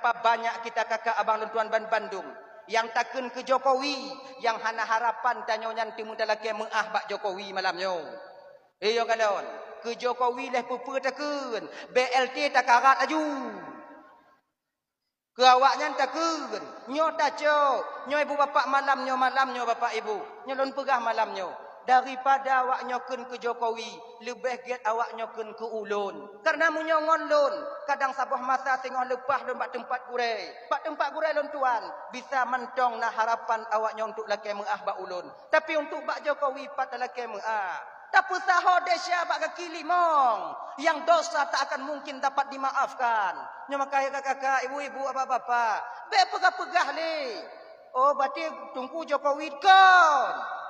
betapa banyak kita kakak abang dan tuan Bandung yang takkan ke Jokowi, yang hana harapan tanyo nyanti muda laki meah bak Jokowi malamnya. Iyo kalon, ke Jokowi leh pupu takkan, BLT tak karat laju. Ke awaknya takkan, nyo taco, nyo ibu bapak malamnya bapak ibu, nyo lon pegah malamnya. Daripada awak nyoken ke Jokowi, lebih get awak nyoken ke ulun. Karena munyongon lun, kadang sabah masa tengah lepas lun bak tempat gurai. Bak tempat gurai lun tuan, bisa mentong na harapan awaknya untuk laki mengah bak ulun. Tapi untuk bak Jokowi pat laki mengah. Tapi saho desya bak kaki limong, yang dosa tak akan mungkin dapat dimaafkan. Nyo makaya kakak, ibu-ibu, bapak-bapak, be pegah-pegah le. Oh, berarti tunggu Jokowi kan.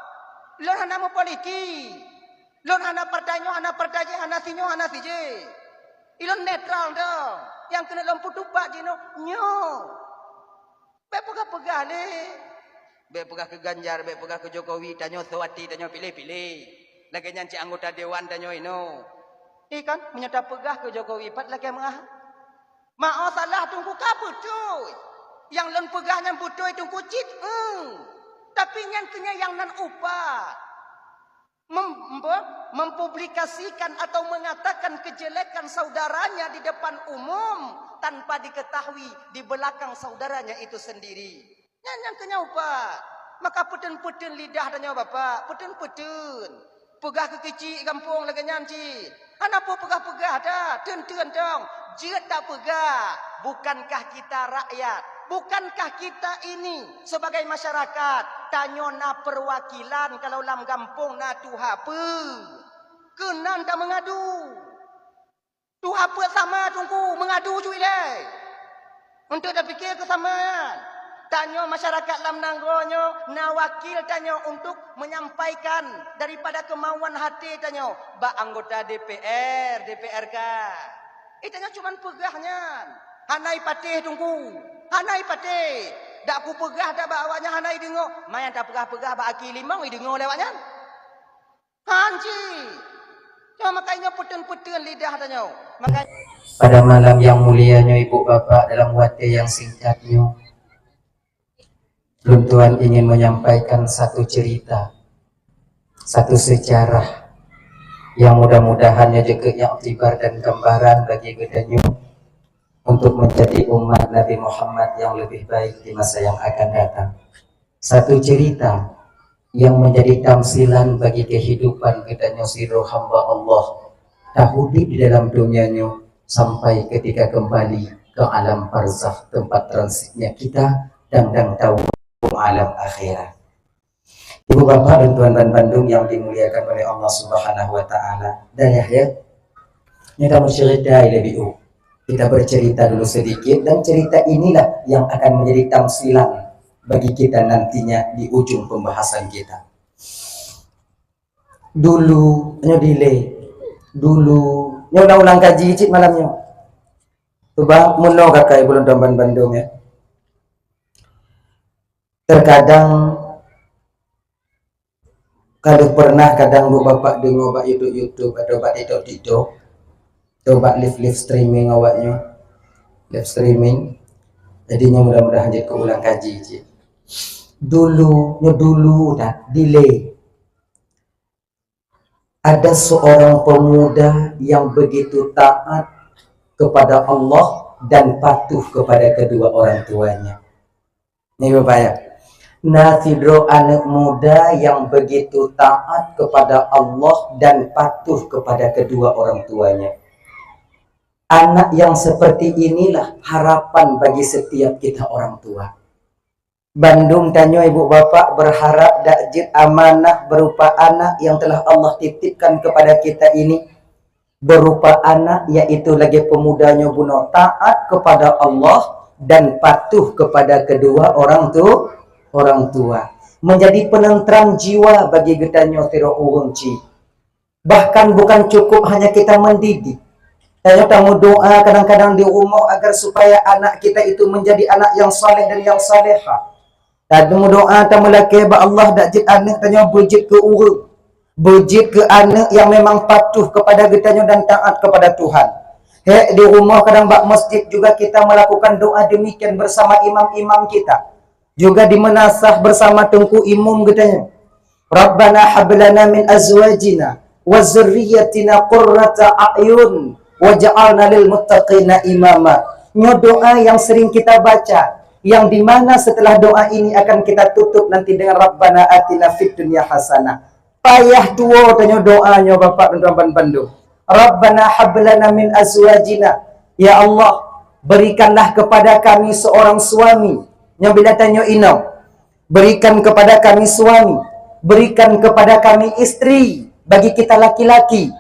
Lon hana mo politik. Lon hana partainya, hana partai, hana sinyo, hana sije. Ilon netral dong. Yang kena lon putupak jino, nyo. Be pegah-pegah le. Be pegah ke Ganjar, be pegah ke Jokowi, tanyo sewati, tanyo pilih-pilih. Lagi nyanci anggota dewan tanyo ino. Ikan menyata pegah ke Jokowi, pat lagi mengah. Mau salah tunggu kabut cuy. Yang lon pegahnya putuh tunggu cit. Tapi yang kena yang nan upah mempublikasikan atau mengatakan kejelekan saudaranya di depan umum tanpa diketahui di belakang saudaranya itu sendiri. Yang kena upah. Maka puten-puten lidah tanya bapak, puten-puten. Pegah ke kecil kampung lagi nyanci. Kenapa pegah-pegah dah? Ten-ten dong. Jika tak pegah, bukankah kita rakyat? Bukankah kita ini sebagai masyarakat tanyo na perwakilan kalau lam kampung na tuha pe kenan tak mengadu tuha pe sama tunggu mengadu cuy le untuk dah fikir kesamaan tanyo masyarakat lam nanggonyo na wakil tanyo untuk menyampaikan daripada kemauan hati tanyo ba anggota DPR ka itanya cuman pegahnya hanai patih tunggu hanai patih. Dak ku pegah dak bawanya hanai dengo. Mayan tak pegah-pegah ba aki limang dengo lewatnya. Hanji. Cuma makanya puten-puten lidah tanya. Makanya pada malam yang mulianya ibu bapak dalam waktu yang singkatnya Tuan ingin menyampaikan satu cerita, satu sejarah yang mudah-mudahannya juga yang iktibar dan gambaran bagi gedanyu untuk menjadi umat Nabi Muhammad yang lebih baik di masa yang akan datang. Satu cerita yang menjadi tamsilan bagi kehidupan gedanyu siro hamba Allah dahulu di dalam dunianya sampai ketika kembali ke alam barzakh tempat transitnya kita dan tahu alam akhirat. Ibu bapak dan tuan Bandung yang dimuliakan oleh Allah Subhanahu wa taala. Dan ya, kita bercerita lebih kita bercerita dulu sedikit dan cerita inilah yang akan menjadi tamsilan bagi kita nantinya di ujung pembahasan kita. Dulu ulang kaji cik malamnya. Coba muno kakak ibu dan Bandung ya. Terkadang kalau pernah kadang bu bapak dengar bak YouTube atau bak TikTok coba live streaming awaknya live streaming jadinya mudah-mudahan jadi keulang kaji je. Dulu dah delay ada seorang pemuda yang begitu taat kepada Allah dan patuh kepada kedua orang tuanya. Ini bapak ya. Natidro anak muda yang begitu taat kepada Allah dan patuh kepada kedua orang tuanya. Anak yang seperti inilah harapan bagi setiap kita orang tua. Bandung tanya ibu bapak berharap dakjit amanah berupa anak yang telah Allah titipkan kepada kita ini. Berupa anak yaitu lagi pemudanya bunuh taat kepada Allah dan patuh kepada kedua orang tua. Menjadi penentram jiwa bagi gedanyo tiro urungci. Bahkan bukan cukup hanya kita mendidik. Saya tamu doa kadang-kadang di rumah agar supaya anak kita itu menjadi anak yang saleh dan yang salehah. Tamu doa tamu laki ba Allah dak jid anak tanya berjid ke urang. Berjid ke anak yang memang patuh kepada gedanyo dan taat kepada Tuhan. Di rumah kadang bak masjid juga kita melakukan doa demikian bersama imam-imam kita. Juga di menasah bersama tengku imam katanya. Rabbana hablana min azwajina wa zurriyyatina qurrata a'yun waj'alna lil muttaqina imama. Ini doa yang sering kita baca, yang dimana setelah doa ini akan kita tutup nanti dengan Rabbana atina fid dunya hasanah. Payah tua tanya doanya Bapak dan Tuan Bandung. Rabbana hablana min azwajina. Ya Allah, berikanlah kepada kami seorang suami. Yang bila tanya inau, berikan kepada kami suami, berikan kepada kami istri, bagi kita laki-laki,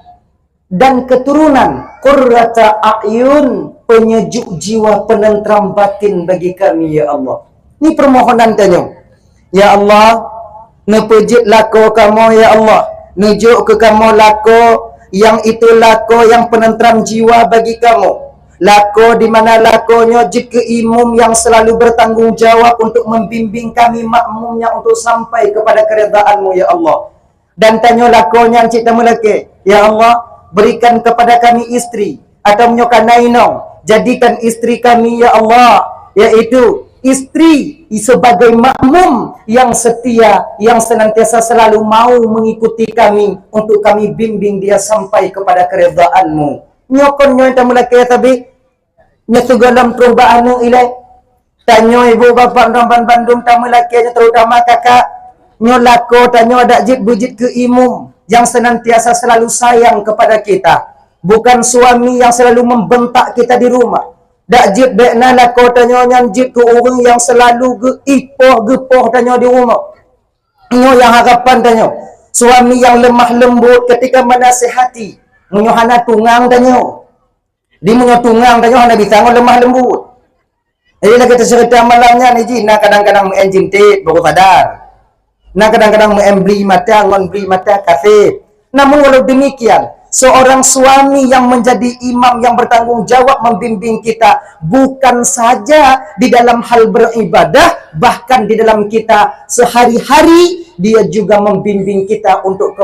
dan keturunan qurrata a'yun, penyejuk jiwa, penentram batin bagi kami ya Allah. Ini permohonan tanya. Ya Allah, nepejit lako kamu ya Allah, nujuk ke kamu lako yang itu lako yang penentram jiwa bagi kamu. Lako di mana lakonya jika imam yang selalu bertanggungjawab untuk membimbing kami makmumnya untuk sampai kepada keredaanmu ya Allah. Dan tanya lakonya cik tamu laki, ya Allah, berikan kepada kami istri atau menyokanainau, jadikan istri kami ya Allah, yaitu istri sebagai makmum yang setia, yang senantiasa selalu mau mengikuti kami untuk kami bimbing dia sampai kepada keredaanmu. Nyokon nyoy tamu laki tapi nyesugalam perubahan ilai. Tanya ibu bapa Ramban Bandung tamu laki terutama kakak nyolako tanya ada jid bujit ke imum yang senantiasa selalu sayang kepada kita, bukan suami yang selalu membentak kita di rumah. Dak jid bekna lako tanya nyanjit ke orang yang selalu gepoh tanya di rumah. Nyo yang harapan tanya suami yang lemah lembut ketika menasihati, menyohana tungang tanya. Di menyotungang tanya hana bisa lemah lembut. Jadi nak kita cerita malamnya ni ji, nak kadang-kadang mengenjin tit baru sadar. Nak kadang-kadang memberi mata, memberi mata kasih. Namun walau demikian, seorang suami yang menjadi imam yang bertanggung jawab membimbing kita bukan saja di dalam hal beribadah, bahkan di dalam kita sehari-hari dia juga membimbing kita untuk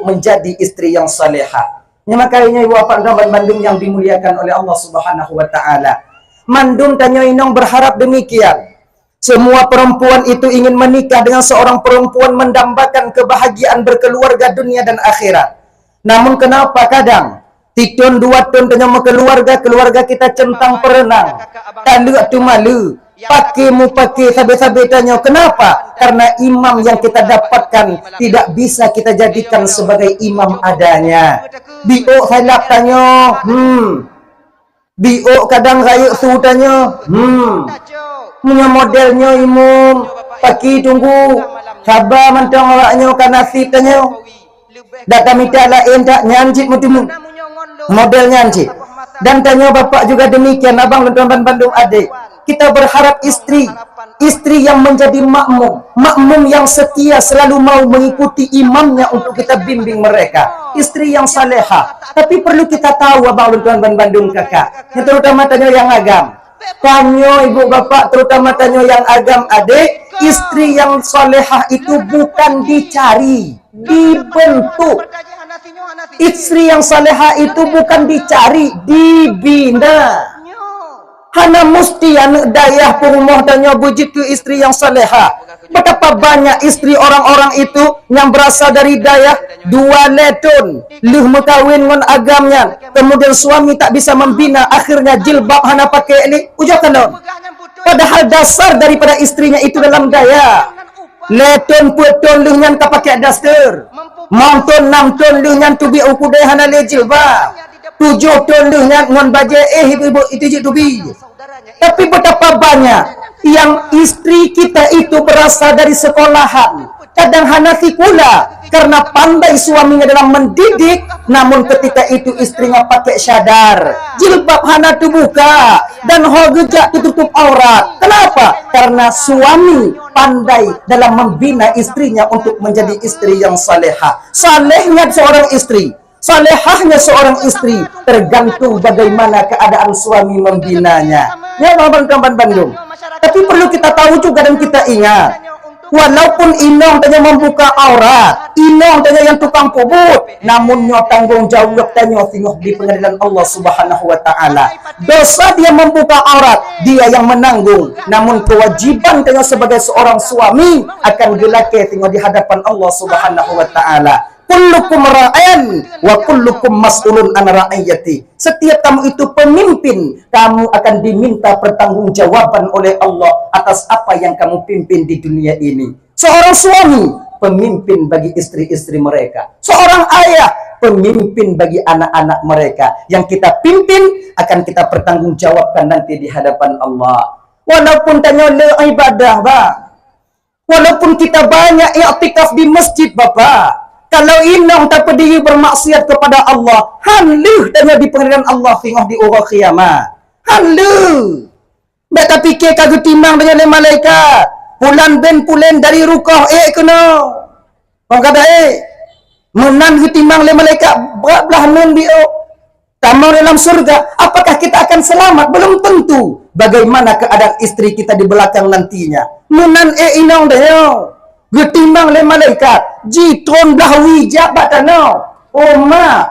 menjadi istri yang salehah. Makanya ibu bapa Ramban Bandung yang dimuliakan oleh Allah Subhanahu wa taala. Mandum tanya inong berharap demikian. Semua perempuan itu ingin menikah dengan seorang perempuan mendambakan kebahagiaan berkeluarga dunia dan akhirat. Namun kenapa kadang tikun dua ton tanya keluarga kita centang perenang. Talu tu malu. Pakai sabe-sabe tanya kenapa? Karena imam yang kita dapatkan tidak bisa kita jadikan sebagai imam adanya. Biok salak tanya, biok kadang raya su tanya, punya modelnya imam, pakai tunggu, sabar mentang awaknya kan nasib tanya. Dak kami tak lain tak nyanjit mutimu. Model nyanjit. Dan tanya bapak juga demikian, abang dan tuan Bandung adik. Kita berharap istri yang menjadi makmum yang setia selalu mau mengikuti imamnya untuk kita bimbing mereka. Istri yang salehah. Tapi perlu kita tahu abang dan tuan Bandung kakak, yang terutama tanya yang agam. Tanya ibu bapak terutama tanya yang agam adik, istri yang salehah itu bukan dicari, dibentuk. Istri yang salehah itu bukan dicari, dibina. Hana musti anak dayah perumah tanya bujit ke istri yang salehah. Betapa banyak istri orang-orang itu yang berasal dari dayah dua letun, luh mekawin ngon agamnya. Kemudian suami tak bisa membina, akhirnya jilbab hana pakai ni. Ujakan dong. Padahal dasar daripada istrinya itu dalam daya. Letun putun luh nyan tak pakai daster. Montun 6 ton luh nyan tubi ukudai hana le jilbab. 7 ton luh nyan ngon baje ibu itu je tubi. Tapi betapa banyak yang istri kita itu berasal dari sekolahan. Kadang hanati pula karena pandai suaminya dalam mendidik, namun ketika itu istrinya pakai syadar, jilbab hana tu buka dan hogejak tutup aurat. Kenapa? Karena suami pandai dalam membina istrinya untuk menjadi istri yang salehah. Salehnya seorang istri, salehahnya seorang istri tergantung bagaimana keadaan suami membinanya. Ya, Bapak Bandung. Tapi perlu kita tahu juga dan kita ingat, Walaupun inong tanya membuka aurat, inong tanya yang tukang kubur, namun nyo tanggung jawab tanya tengok di pengadilan Allah Subhanahu wa taala. Dosa dia membuka aurat, dia yang menanggung. Namun kewajiban tanya sebagai seorang suami akan gelake tengok di hadapan Allah Subhanahu wa taala. Kullukum ra'an wa kullukum mas'ulun an ra'iyati. Setiap kamu itu pemimpin, kamu akan diminta pertanggungjawaban oleh Allah atas apa yang kamu pimpin di dunia ini. Seorang suami, pemimpin bagi istri-istri mereka. Seorang ayah, pemimpin bagi anak-anak mereka. Yang kita pimpin akan kita pertanggungjawabkan nanti di hadapan Allah. Walaupun tanya ibadah, Bang. Walaupun kita banyak i'tikaf di masjid, Bapak. Kalau inong tak pedih bermaksiat kepada Allah, haluh tanya di pengadilan Allah tengok di orang kiamat. Haluh. Tak tak fikir kagak timang dengan malaikat. Pulan ben pulen dari rukah kena. Orang kata menan timang le malaikat belah nun dia. Tamang dalam surga, apakah kita akan selamat? Belum tentu. Bagaimana keadaan istri kita di belakang nantinya? Menan inong dia. Getimbang le malaikat jitron belah wijak batana oh mak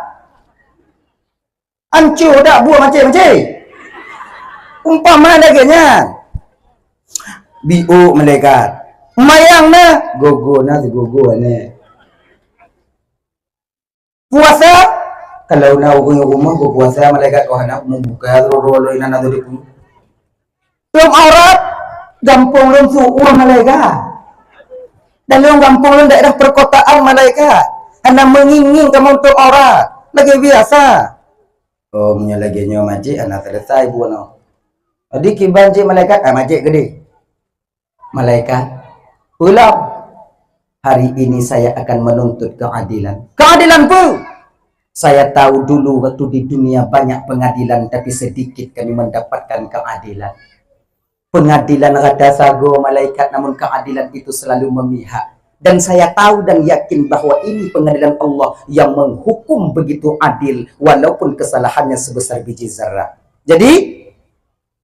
hancur dak buah macam-macam umpama laganya biu malaikat mayang na gogo na si gogo ni puasa kalau na rumah go puasa malaikat oh anak membuka rolo ina na tadi pun belum aurat gampang belum suuh malaikat. Dan orang kampung dan daerah perkotaan malaikat hanya mengingin kamu untuk aurat lagi biasa. Oh punya lagi nyo majik anak selesai buat no. Jadi kibanji malaikat majik gede. Malaikat ulang hari ini saya akan menuntut keadilan. Keadilan pun saya tahu dulu waktu di dunia banyak pengadilan tapi sedikit kami mendapatkan keadilan. Pengadilan rada sago malaikat, namun keadilan itu selalu memihak. Dan saya tahu dan yakin bahwa ini pengadilan Allah yang menghukum begitu adil walaupun kesalahannya sebesar biji zarah. Jadi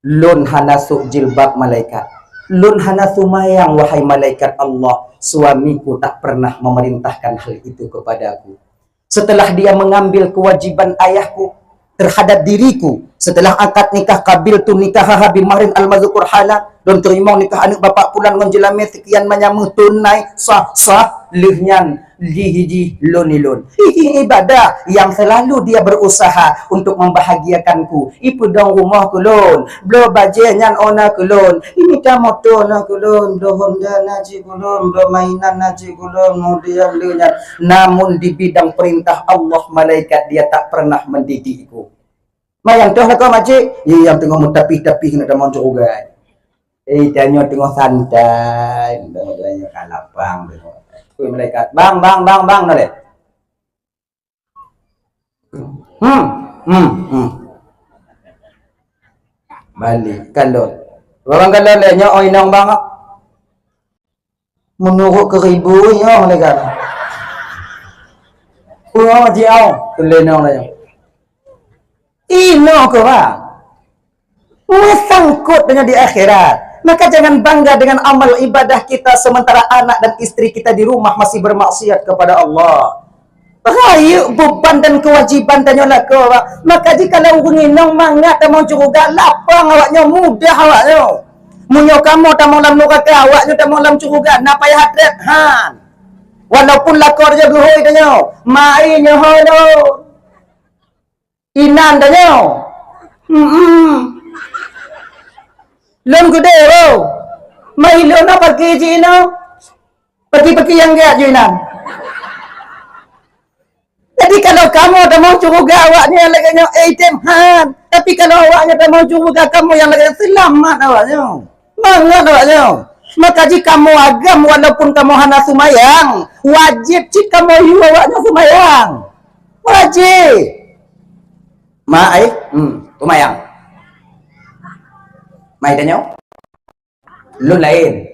lun hanasuk jilbab malaikat, lun hanasumayang wahai malaikat Allah, suamiku tak pernah memerintahkan hal itu kepadaku. Setelah dia mengambil kewajiban ayahku terhadap diriku, setelah akad nikah kabil tu nikah habi mahrin al-mazkur halal dan terima nikah anak bapak pulang ngonjelame sekian menyamu tunai sah lihnya lihiji lonilon. Ini ibadah yang selalu dia berusaha untuk membahagiakanku. Ipu dong rumah kulon, blo baje nyan ona kulon, ini ta motor na kulon, blo Honda naji kulon, blo mainan naji kulon, kemudian lihnya. Namun di bidang perintah Allah malaikat dia tak pernah mendidikku. Mayang toh kau macik, yang tengah mentapi-tapi kena damang juga. Tanya tengah santai, tanya kalapang. Kui malaikat, bang, noleh. Balik kalon. Orang kalon lehnya oi nang bang. Menurut ke ribu ya malaikat. Kui macik au, kelenang leh. Ino ke bang, sangkut dengan di akhirat. Maka jangan bangga dengan amal ibadah kita sementara anak dan istri kita di rumah masih bermaksiat kepada Allah. Rayu beban dan kewajiban tanyalah ke bang. Maka jika lau nginong mangat dan mau curuga lapang awaknya mudah awaknya. Munyo kamu tak mau lam nuraka awaknya tak mau lam curuga napa ya hadrat han. Walaupun lakor je guhoi tanya, mainnya holo. Inan tanya. Lom gede lo. Mai lo na pergi Cina. Pergi yang gak Cina. Jadi kalau kamu tak mau curuga awaknya laganya item han. Tapi kalau awaknya tak mau curuga kamu yang lagi selamat awaknya. Mangat awaknya. Maka jika kamu agam walaupun kamu hana sumayang, wajib jika kamu yu awaknya sumayang. Wajib. Mai, tumayang. Mai tanya. Lun lain.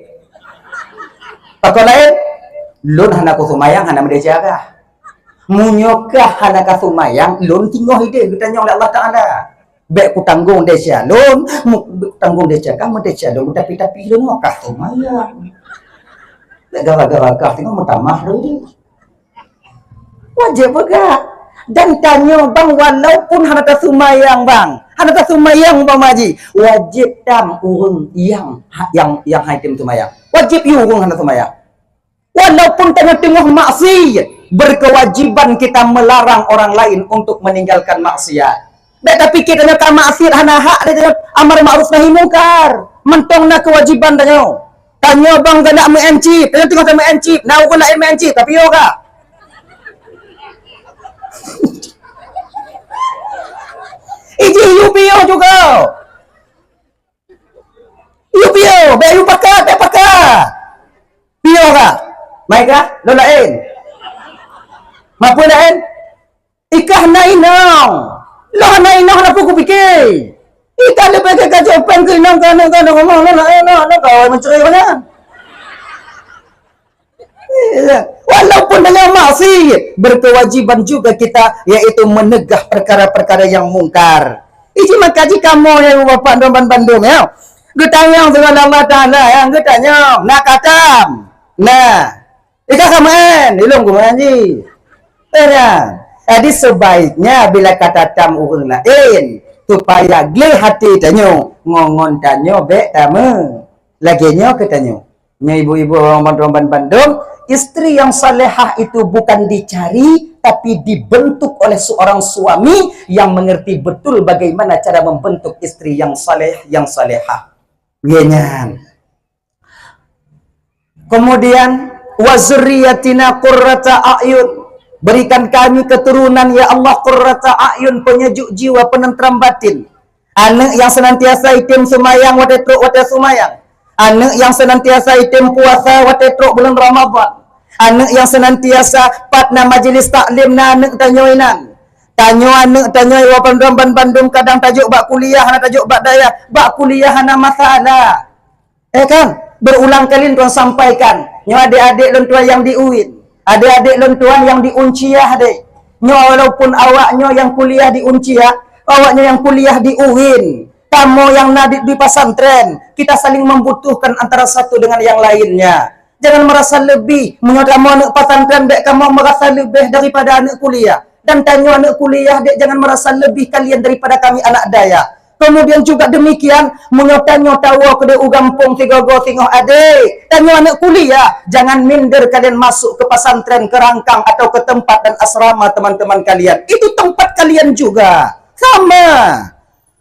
Pakon lain. Lun hana ku sumayang hana mendejaga. Munyokah hana ka sumayang, lun tinggal ide kita nyong Allah Taala. Baik ku tanggung desa lun, tanggung desa kamu desa lun tapi lun mau ka sumayang. Gara-gara tengok mutamah dulu. Wajib juga. Dan tanya bang, walaupun hanata sumayang bang, hanata sumayang bang maji, wajib tam urung yang haitim sumayang. Wajib you urung hanata sumayang. Walaupun tengah-tengah maksiat, berkewajiban kita melarang orang lain untuk meninggalkan maksiat. Tapi kita nak maksiat hana hak dia amar ma'ruf nahi mungkar. Mentong na kewajiban tanya. Tanya bang kena mencip, tengah sama mencip. Nah aku nak mencip tapi yo kak. Iji UPO juga. UPO, bayu pakar, bayu pakar. Pio kah? Mai kah? Lo lain. Mampu lain? Ikah nainong. Lo nainong nak aku fikir. Ikah lebih ke kajopan ke inong kan ngomong lo lain lo kau mencuri mana? Walaupun dengan maksiat, berkewajiban juga kita yaitu menegah perkara-perkara yang mungkar. Iji makaji kamu yang bapak domban Bandung ya. Getanyang dengan Allah Ta'ala yang getanyang nak katam. Nah, ika kaman ilung kumanji. Jadi sebaiknya bila kata tam urang lain supaya gel hati tanyo ngongon tanyo be tamu. Laginya ketanyo. Nya ibu-ibu orang Bandung, istri yang salehah itu bukan dicari, tapi dibentuk oleh seorang suami yang mengerti betul bagaimana cara membentuk istri yang saleh, yang salehah. Genyan. Kemudian, wa zurriyatina qurrata a'yun. Berikan kami keturunan ya Allah qurrata a'yun, penyejuk jiwa, penentram batin. Anak yang senantiasa itim semayang watetruk wate sumayang. Anak yang senantiasa itim puasa watetruk bulan Ramadan. Anak yang senantiasa patna majlis taklim na anak tanyoinan. Tanyo anak tanyo wa Bandung kadang tajuk bak kuliah na tajuk bak daya. Bak kuliah na masalah. Kan? Berulang kali tuan sampaikan. Nyo adik-adik lon tuan yang di UIN. Adik-adik lon tuan yang di Unciah dek. Nyo walaupun awaknya yang kuliah di Unciah, awaknya yang kuliah di UIN. Kamu yang nadik di pesantren, kita saling membutuhkan antara satu dengan yang lainnya. Jangan merasa lebih. Menurut kamu anak pesantren, dek kamu merasa lebih daripada anak kuliah. Dan tanya anak kuliah, dek jangan merasa lebih kalian daripada kami anak daya. Kemudian juga demikian, menyotanyo tawa ke dek ugampung tiga-go tinggal adik. Tanya anak kuliah, jangan minder kalian masuk ke pesantren, ke rangkang atau ke tempat dan asrama teman-teman kalian. Itu tempat kalian juga. Sama.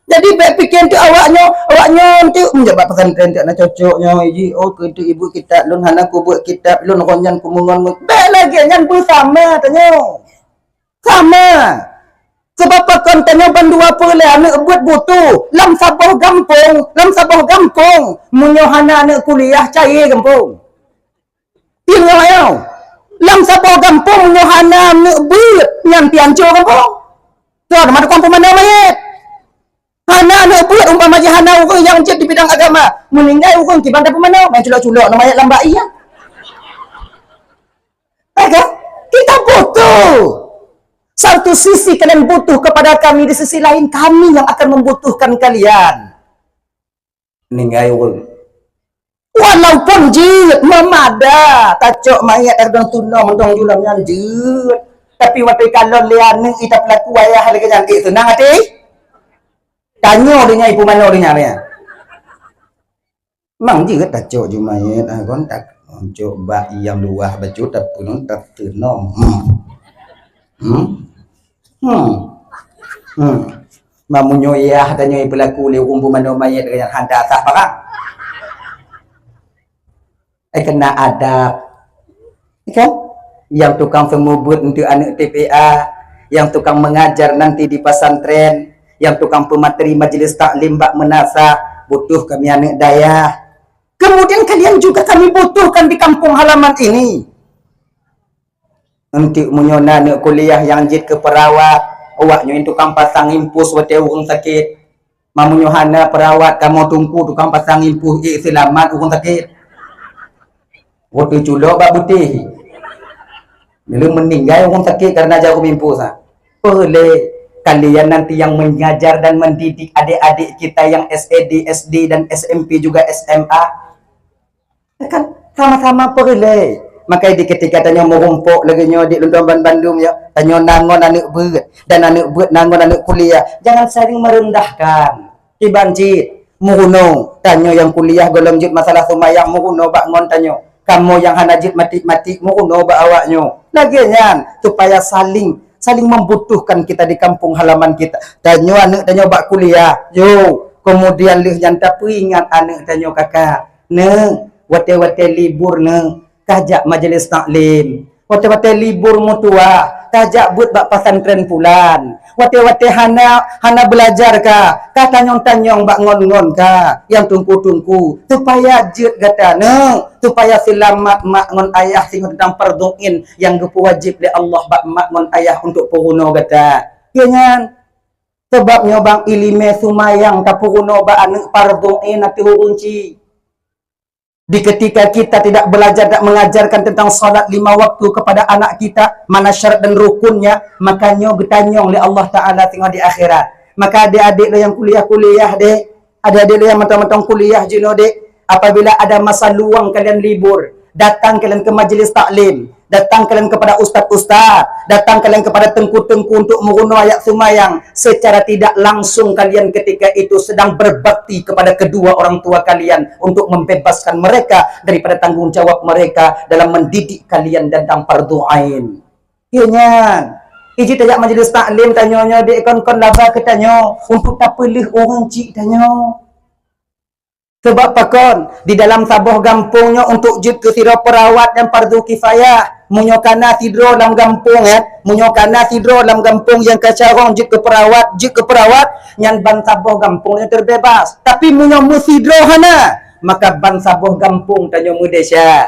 Jadi baik fikir tu awaknya tu menjabat pesantren tak nak cocoknya iji ke ibu kita lun hana ku buat kitab lun ronyan ku mungon baik lagi nyan pun sama tanya sama sebab kontennya bandu apa le anak buat butuh lam sabah gampung munyo hana anak kuliah cair gampung tengok ayo lam sabah gampung munyo hana anak buat nyan pianco gampung tu ada mana kampung mana mayat Hana nak buat umpama je hana orang yang di bidang agama. Meninggal orang ki bandar pemana main culak-culak nama ayat lambat iya. Kan? Kita butuh. Satu sisi kalian butuh kepada kami, di sisi lain kami yang akan membutuhkan kalian. Meninggal orang. Walaupun jid memada, tacok mayat ardang tuna mendong julang yang jid. Tapi waktu kalau liane kita pelaku ayah lagi yang itu senang hati. Tanya dia ibu mana dia ni. Mang je tak cok jumayat kon tak coba yang luah baju tapi non tak tenom. Mamunyo ya tanya ibu laku le umbu mana mayat dengan handa sah parang. Kena adab. Kan? Yang tukang semubut untuk anak TPA, yang tukang mengajar nanti di pesantren, yang tukang pemateri majlis taklim bak menasa, butuh kami anak daya. Kemudian kalian juga kami butuhkan di kampung halaman ini. Untuk menyona anak kuliah yang jid ke perawat, awaknya yang tukang pasang impus wate urang sakit. Mamunyo hana perawat kamu tumpu tukang pasang impus selamat urang sakit. Waktu culok bak putih. Bila meninggal urang sakit karena jarum impus boleh. Kalian nanti yang mengajar dan mendidik adik-adik kita yang SED, SD dan SMP juga SMA. Kan sama-sama perleh. Maka di ketika tanya merumpuk lagi nyo di London Bandung ya, tanya nangon anak berat dan anak berat nangon anak kuliah. Jangan saling merendahkan. Ibanjit muruno tanya yang kuliah golong jit masalah sumayang muruno bak ngon tanya. Kamu yang hanajit mati-mati muruno bak awaknyo. Lagian supaya saling membutuhkan kita di kampung halaman kita. Tanya anak tanya bak kuliah. Yo, kemudian lih nyanta peringat anak tanya kakak. Neng, wate-wate libur neng. Kajak majlis taklim, wate-wate libur mutua, kajak buat bak pesantren pulan, wate-wate hana belajar ka, tanyong-tanyong bak ngon-ngon ka, yang tungku-tungku, supaya jut kata neng, supaya selamat mak ngon ayah sing tentang perduin yang gepu wajib di Allah bak mak ngon ayah untuk puruno kata. Jangan sebabnya bang ilime sumayang ka puruno bak anak perduin nanti hurunci. Di ketika kita tidak belajar dan mengajarkan tentang salat 5 waktu kepada anak kita, mana syarat dan rukunnya, makanya getanyong oleh Allah Ta'ala tengok di akhirat. Maka adik-adik lo yang kuliah-kuliah dek, adik-adik lo yang mentang-mentang kuliah jenuh dek, apabila ada masa luang kalian libur, datang kalian ke majlis taklim, datang kalian kepada ustaz-ustaz, datang kalian kepada tengku-tengku untuk merunut ayat sumayang. Secara tidak langsung kalian ketika itu sedang berbakti kepada kedua orang tua kalian untuk membebaskan mereka daripada tanggung jawab mereka dalam mendidik kalian tentang fardu ain. Ianya iji tajak majlis taklim tanya-nya dek kon-kon laba ke tanya untuk tak pilih orang cik tanya. Sebab pakon di dalam sabuh gampungnya untuk jut ke sira perawat yang fardu kifayah. Munyo kana tidro dalam gampung munyo kana tidro dalam gampung yang kacarong jut ke perawat yang ban sabuh gampungnya terbebas. Tapi munyo musidro hana, maka ban sabuh gampung tanya mudesya.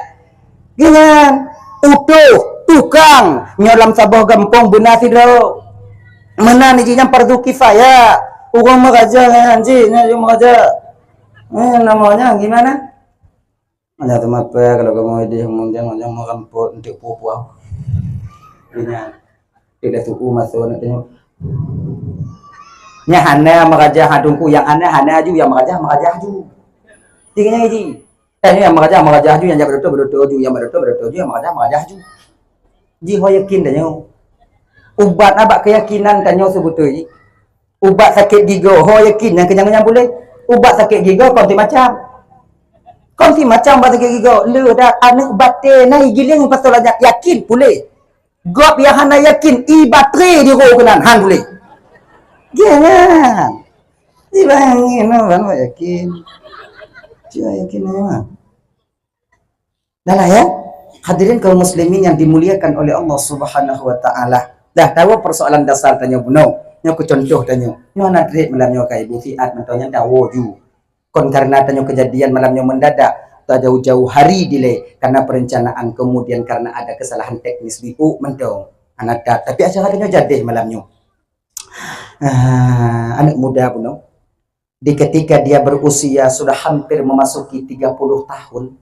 Jangan utuh tukang nyolam sabuh gampung benar tidro. Mana ni yang fardu kifayah? Urang meraja anji, ni meraja. Namanya gimana? Ada teman apa kalau kamu di kemudian yang mau ramput untuk puau. Ini tidak suku masuk nantinya. Nya hana meraja hadungku yang hana aju yang meraja aju. Tingginya ini. Yang meraja aju yang jaga betul aju yang betul aju yang meraja aju. Ji ho yakin tanya. Ubat apa keyakinan tanya sebetulnya. Ubat sakit gigi ho yakin yang kenyang-kenyang boleh. Ubat sakit gigi konti macam ubat sakit gigi le dah anak batin nai giling pasal yakin boleh gop yang hana yakin baterai di ro kenan han boleh jangan dibangin no yakin dia yakin memang dah lah ya hadirin kaum muslimin yang dimuliakan oleh Allah Subhanahu wa taala. Dah tahu persoalan dasar tanya buno nyo ku contoh tanya nyo nak trade malamnya kai ibu fiat mentonya dawo ju kon karena tanya kejadian malamnya mendadak tak jauh-jauh hari delay karena perencanaan kemudian karena ada kesalahan teknis di mentong anak tapi acara tanya jadi malamnya anak muda buno di ketika dia berusia sudah hampir memasuki 30 tahun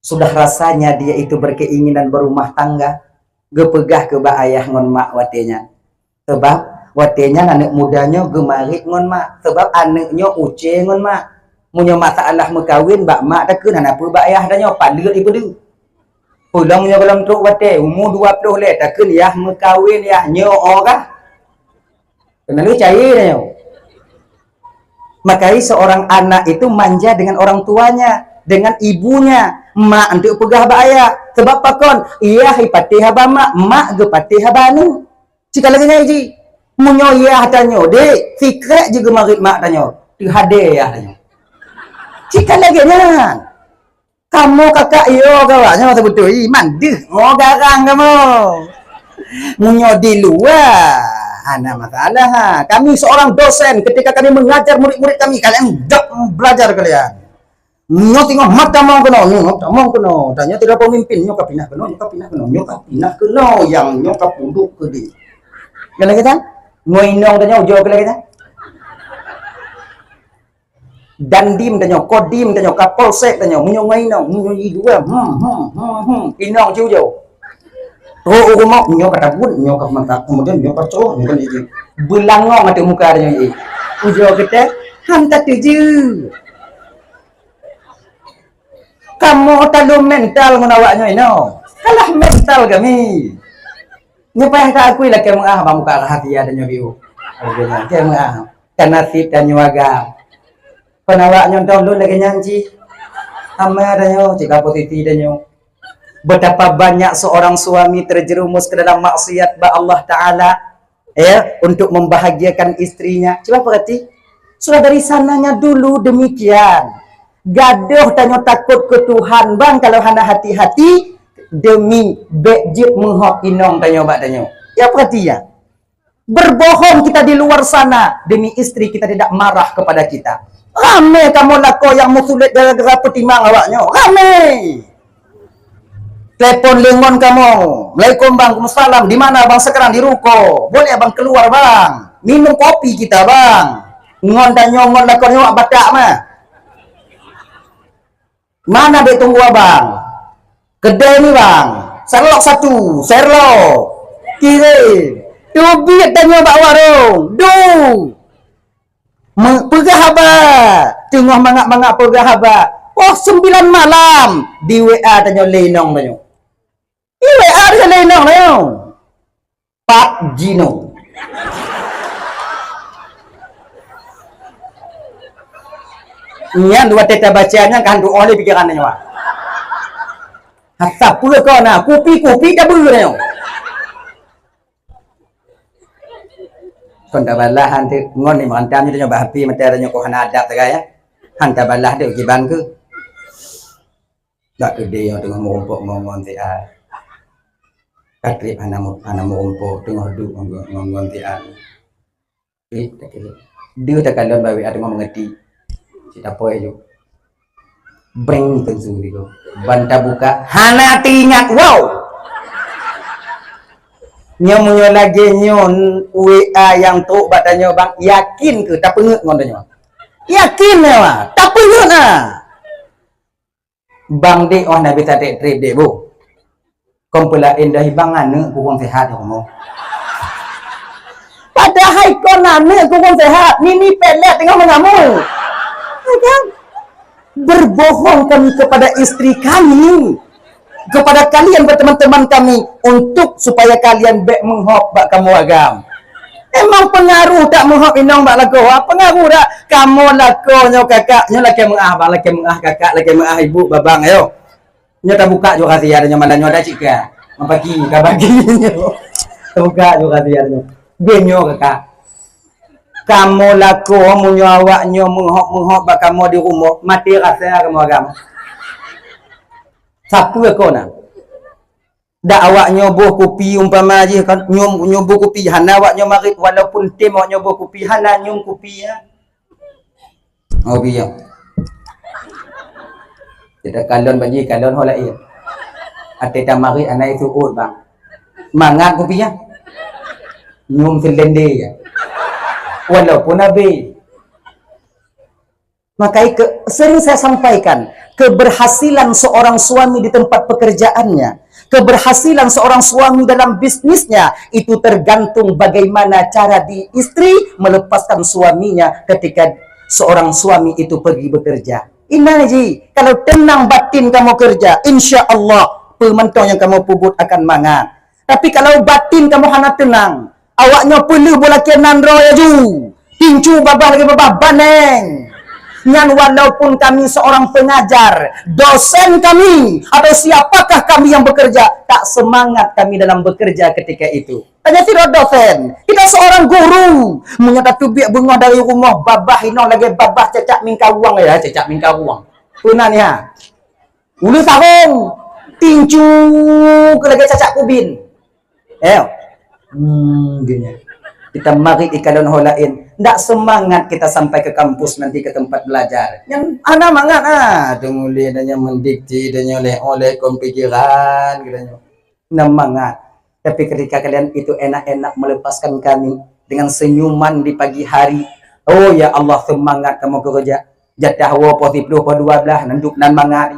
sudah rasanya dia itu berkeinginan berumah tangga gepegah ke ba ayah ngon mak watenya sebab watenya anak mudanya gemarik ngon mak sebab anaknya uce ngon mak munyo masalah mekawin bak mak takun apa bak ayah danya palut ibu du pulangnya dalam truk wate umur 20 le takun yah mekawin yah nyo orah kenal cair danya makai seorang anak itu manja dengan orang tuanya dengan ibunya mak untuk pegah bak ayah sebab pakon iya hipati haba mak gepati habanu cika lagi ngaji munyo iya tanya dek fikret juga marit mak tanya di hadiah tanya cika lagi nyan kamu kakak iyo kawannya masa betul mandih oh garang kamu munyo di luar ada masalah kami seorang dosen ketika kami mengajar murid-murid kami kalian belajar kalian nyo tengok mata mau kena tanya tidak pemimpin nyo kapinah kena yang nyo kapunduk ke di kena kita ngoinong tanya ujo kena kita dandim tanya kodim tanya kapolsek tanya munyo ngoinong munyo dua inong ujo rumah nyo kata bun nyo kap mata kemudian nyo percok nyo ini belangong ada muka tanya ujo kita hantar tuju kamu Nyo terlalu mental ngon awaknya ino. Kalah mental kami. Nyo payah tak akui lah ke mengah bang muka hati ada nyo biu. Ke mengah. Kan nasib dan nyo agam. Penawaknya dulu lagi nyanyi. Ama ada nyo, jika posisi dan nyo. Betapa banyak seorang suami terjerumus ke dalam maksiat ba Allah Ta'ala untuk membahagiakan istrinya. Coba perhati, sudah dari sananya dulu demikian. Gaduh tanya takut ke Tuhan bang, kalau hana hati-hati demi bejit menghok inong tanya bak tanya. Ya perhati ya. Berbohong kita di luar sana demi istri kita tidak marah kepada kita. Rame kamu lako yang musulit gara-gara petimang awaknya. Rame. Telepon lengon kamu. Assalamualaikum bang, Waalaikumsalam. Di mana bang sekarang? Di ruko. Boleh abang keluar bang. Minum kopi kita bang. Ngon dan nyongon lah kau nyok batak mah. Mana dia tunggu abang? Kedai ni bang. Serlok satu. Serlok. Kiri. Tubik dan nyok bak warung. Du. Pegah abang. Tengah mangak-mangak pegah abang. Oh 9 malam. Di WA dan nyok lenong dan nyok. WA dia lenong na yun. Pak Gino. Yan, dua teta bacanya kan doa oleh pikiran na yun. Hatta pula kau na, kupi-kupi dah bulu na yun. Kau tak balah hantu, ngon ni makantam ni dia nyoba happy, mata dia nyoba kau adab tak ya. Hantar balah dia kiban ke. Tak gede yang tengah merumpuk ngon tiap. Katrip anak merumpuk tengah duduk ngon tiap. Dia tak kalon bawi ada mengerti. Cita apa aja. Bring tensu gitu. Banta buka, hana tingat wow. Nyomunyo lagi nyon WA yang tu batanya bang yakin ke tak pengut ngon tanya. Yakin lah, tak pengut lah. Bang dek oh nabi tak trip dek bu. Kompula indah bang ane kurang sehat kamu. Padahal kau ane kurang sehat, mini pelet tengah mengamuk. Kan? Berbohong kami kepada istri kami, kepada kalian berteman-teman kami untuk supaya kalian baik menghop bak kamu agam. Emang pengaruh tak menghop inong bak lagu? Pengaruh tak? Kamu lagu nyo kakak, nyo laki mengah bak laki mengah kakak, laki mengah ibu babang ayo. Nyo tak buka juga kasih ada nyo malah nyo ada cik ka. Mapagi ka bagi nyo. Buka juga kasih ada nyo. Benyo kakak. Kamu laku munyo awaknya menghok bak kamu di rumah mati rasa kamu agama. Siapa kau nak? Dak awaknya buh kopi umpama aje kan nyum buh kopi hana awaknya marit walaupun tim awaknya buh kopi hana nyum kopi ya. Oh biar. Tidak kalon bagi kalon holain. Ate tamari anak itu ut bang. Mangat kopi ya. Nyum selende ya. Walaupun Nabi. Makanya sering saya sampaikan, keberhasilan seorang suami di tempat pekerjaannya, keberhasilan seorang suami dalam bisnisnya, itu tergantung bagaimana cara di istri melepaskan suaminya ketika seorang suami itu pergi bekerja. Inna ji, kalau tenang batin kamu kerja, insya Allah pementong yang kamu pubut akan mangat. Tapi kalau batin kamu hana tenang, awaknya perlu bola kenan roya ju. Tincu babah lagi babah baneng. Nyan walaupun kami seorang pengajar, dosen kami, atau siapakah kami yang bekerja, tak semangat kami dalam bekerja ketika itu. Hanya tidak dosen. Kita seorang guru. Menyata tubik bunga dari rumah babah ino lagi babah cecak mingkau uang ya, cecak mingkau uang. Punanya. Ulu sarung. Tincu ke lagi cecak kubin. Gini. Kita mari ikalon holain. Ndak semangat kita sampai ke kampus nanti ke tempat belajar. Yang ana mangat tunggu adanya mendikti dan oleh kompikiran katanya. Mangat. Tapi ketika kalian itu enak-enak melepaskan kami dengan senyuman di pagi hari. Oh ya Allah semangat kamu kerja. Jatah wa positif 12 nanduk nan mangat.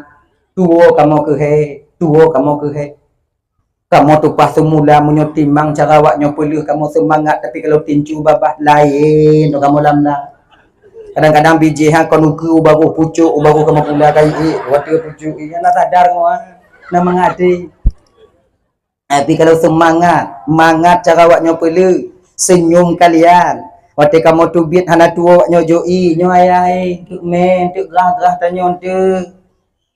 Tuo kamu ke he, tuo kamu ke he. Kamu tu pas semula menyotimang cara awaknya perlu kamu semangat tapi kalau tincu babah lain kamu lamlah. Kadang-kadang biji hang kau nuku baru pucuk baru kamu pula kai water pucuk nak sadar kau nak mengadi. Tapi kalau semangat cara awaknya perlu senyum kalian. Waktu kamu tubit hana tua awaknya joi nyo ayah tuk men tuk gerah-gerah tanyo tu.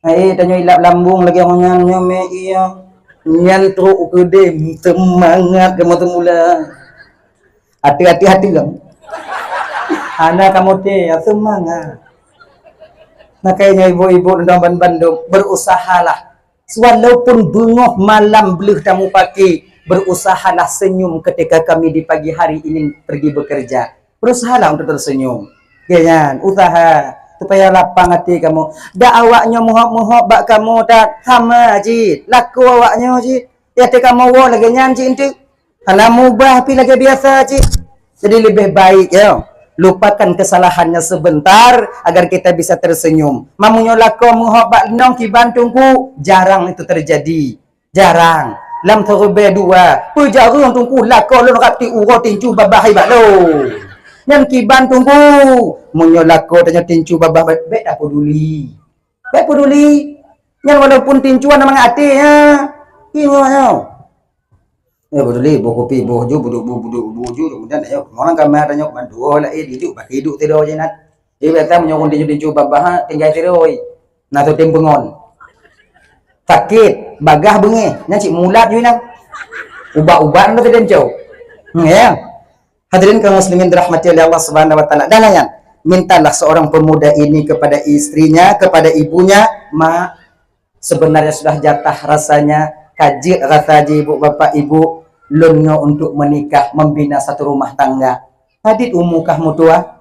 Tanyo ilap lambung lagi orang nyo me iya. Nyan teruk kede semangat kamu semula. Hati-hati kamu. Anak kamu teh semangat. Makanya ibu-ibu dan Bandung berusahalah. Walaupun bengok malam beluh tamu pakai, berusahalah senyum ketika kami di pagi hari ini pergi bekerja. Berusahalah untuk tersenyum. Jangan usaha supaya lapang hati kamu. Dak awaknya muhok-muhok bak kamu tak sama jid. Laku awaknya jid. Ya te kamu wo lagi nyan jid tu. Ana mubah pi lagi biasa jid. Jadi lebih baik ya. Lupakan kesalahannya sebentar agar kita bisa tersenyum. Mamunyo laku muhok bak nong ki bantungku jarang itu terjadi. Jarang. Lam terbe dua. Pujarung tungku laku lu rakti uro tinju babah bak lo. Yang kiban tunggu menyolako tanya tincu babah baik tak peduli. Baik peduli. Yang walaupun tincuan memang hati ya. Gimana? Ya peduli bokopi bojo budu kemudian ayo orang kamar tanya mandu lah hidup pakai hidup tidur je nak. Dia biasa menyokong tincu babah tinggal tidur. Nah tu tempengon. Sakit, bagah bengi, nya cik mulat je nak. Ubat-ubat tu tincu. Ya. Hadirin kaum muslimin dirahmati oleh Allah Subhanahu wa taala. Dan layan, mintalah seorang pemuda ini kepada istrinya, kepada ibunya, "Ma, sebenarnya sudah jatah rasanya kajit rasa ibu bapak ibu lunyo untuk menikah membina satu rumah tangga." Hadit umukah mutua?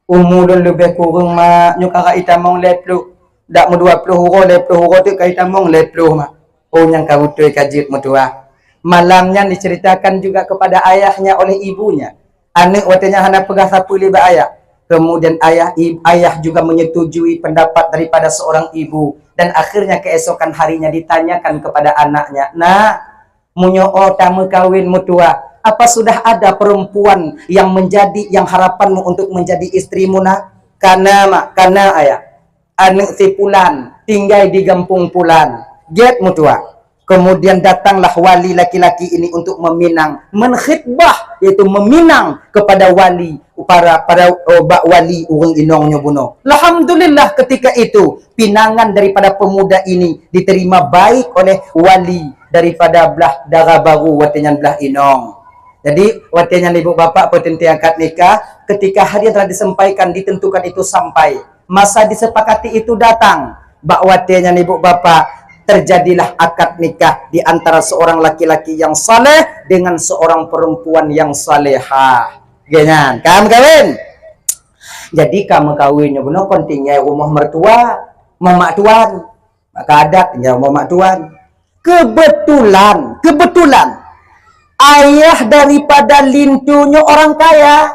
Umu lun lebih kurang ma nyukara itamong leplu. Dak mu 20 huro leplu huro tu kai tamong leplu ma. Oh yang kau tu kajit mutua. Malamnya diceritakan juga kepada ayahnya oleh ibunya. Anak watanya hana pegah sapu libat ayah. Kemudian ayah juga menyetujui pendapat daripada seorang ibu. Dan akhirnya keesokan harinya ditanyakan kepada anaknya. Nah, munyo tamu kawin mutua. Apa sudah ada perempuan yang harapanmu untuk menjadi istrimu nak? Karena ayah. Anak si Pulan tinggal di Gampung Pulan. Get mutua. Kemudian datanglah wali laki-laki ini untuk meminang, menkhitbah, yaitu meminang kepada wali para bak wali urang inongnya bunuh. Alhamdulillah ketika itu pinangan daripada pemuda ini diterima baik oleh wali daripada belah darah baru watenyan belah inong. Jadi watenyan ibu bapa petenti akad nikah, ketika hari yang telah disampaikan ditentukan itu sampai masa disepakati itu datang, bak watenyan ibu bapa terjadilah akad nikah di antara seorang laki-laki yang saleh dengan seorang perempuan yang salehah. Ganyan, kamu kawin. Jadi kamu kawinnya benar pentingnya rumah mertua, mamak tuan. Maka adat tinggal mamak tuan. Kebetulan ayah daripada lintunya orang kaya.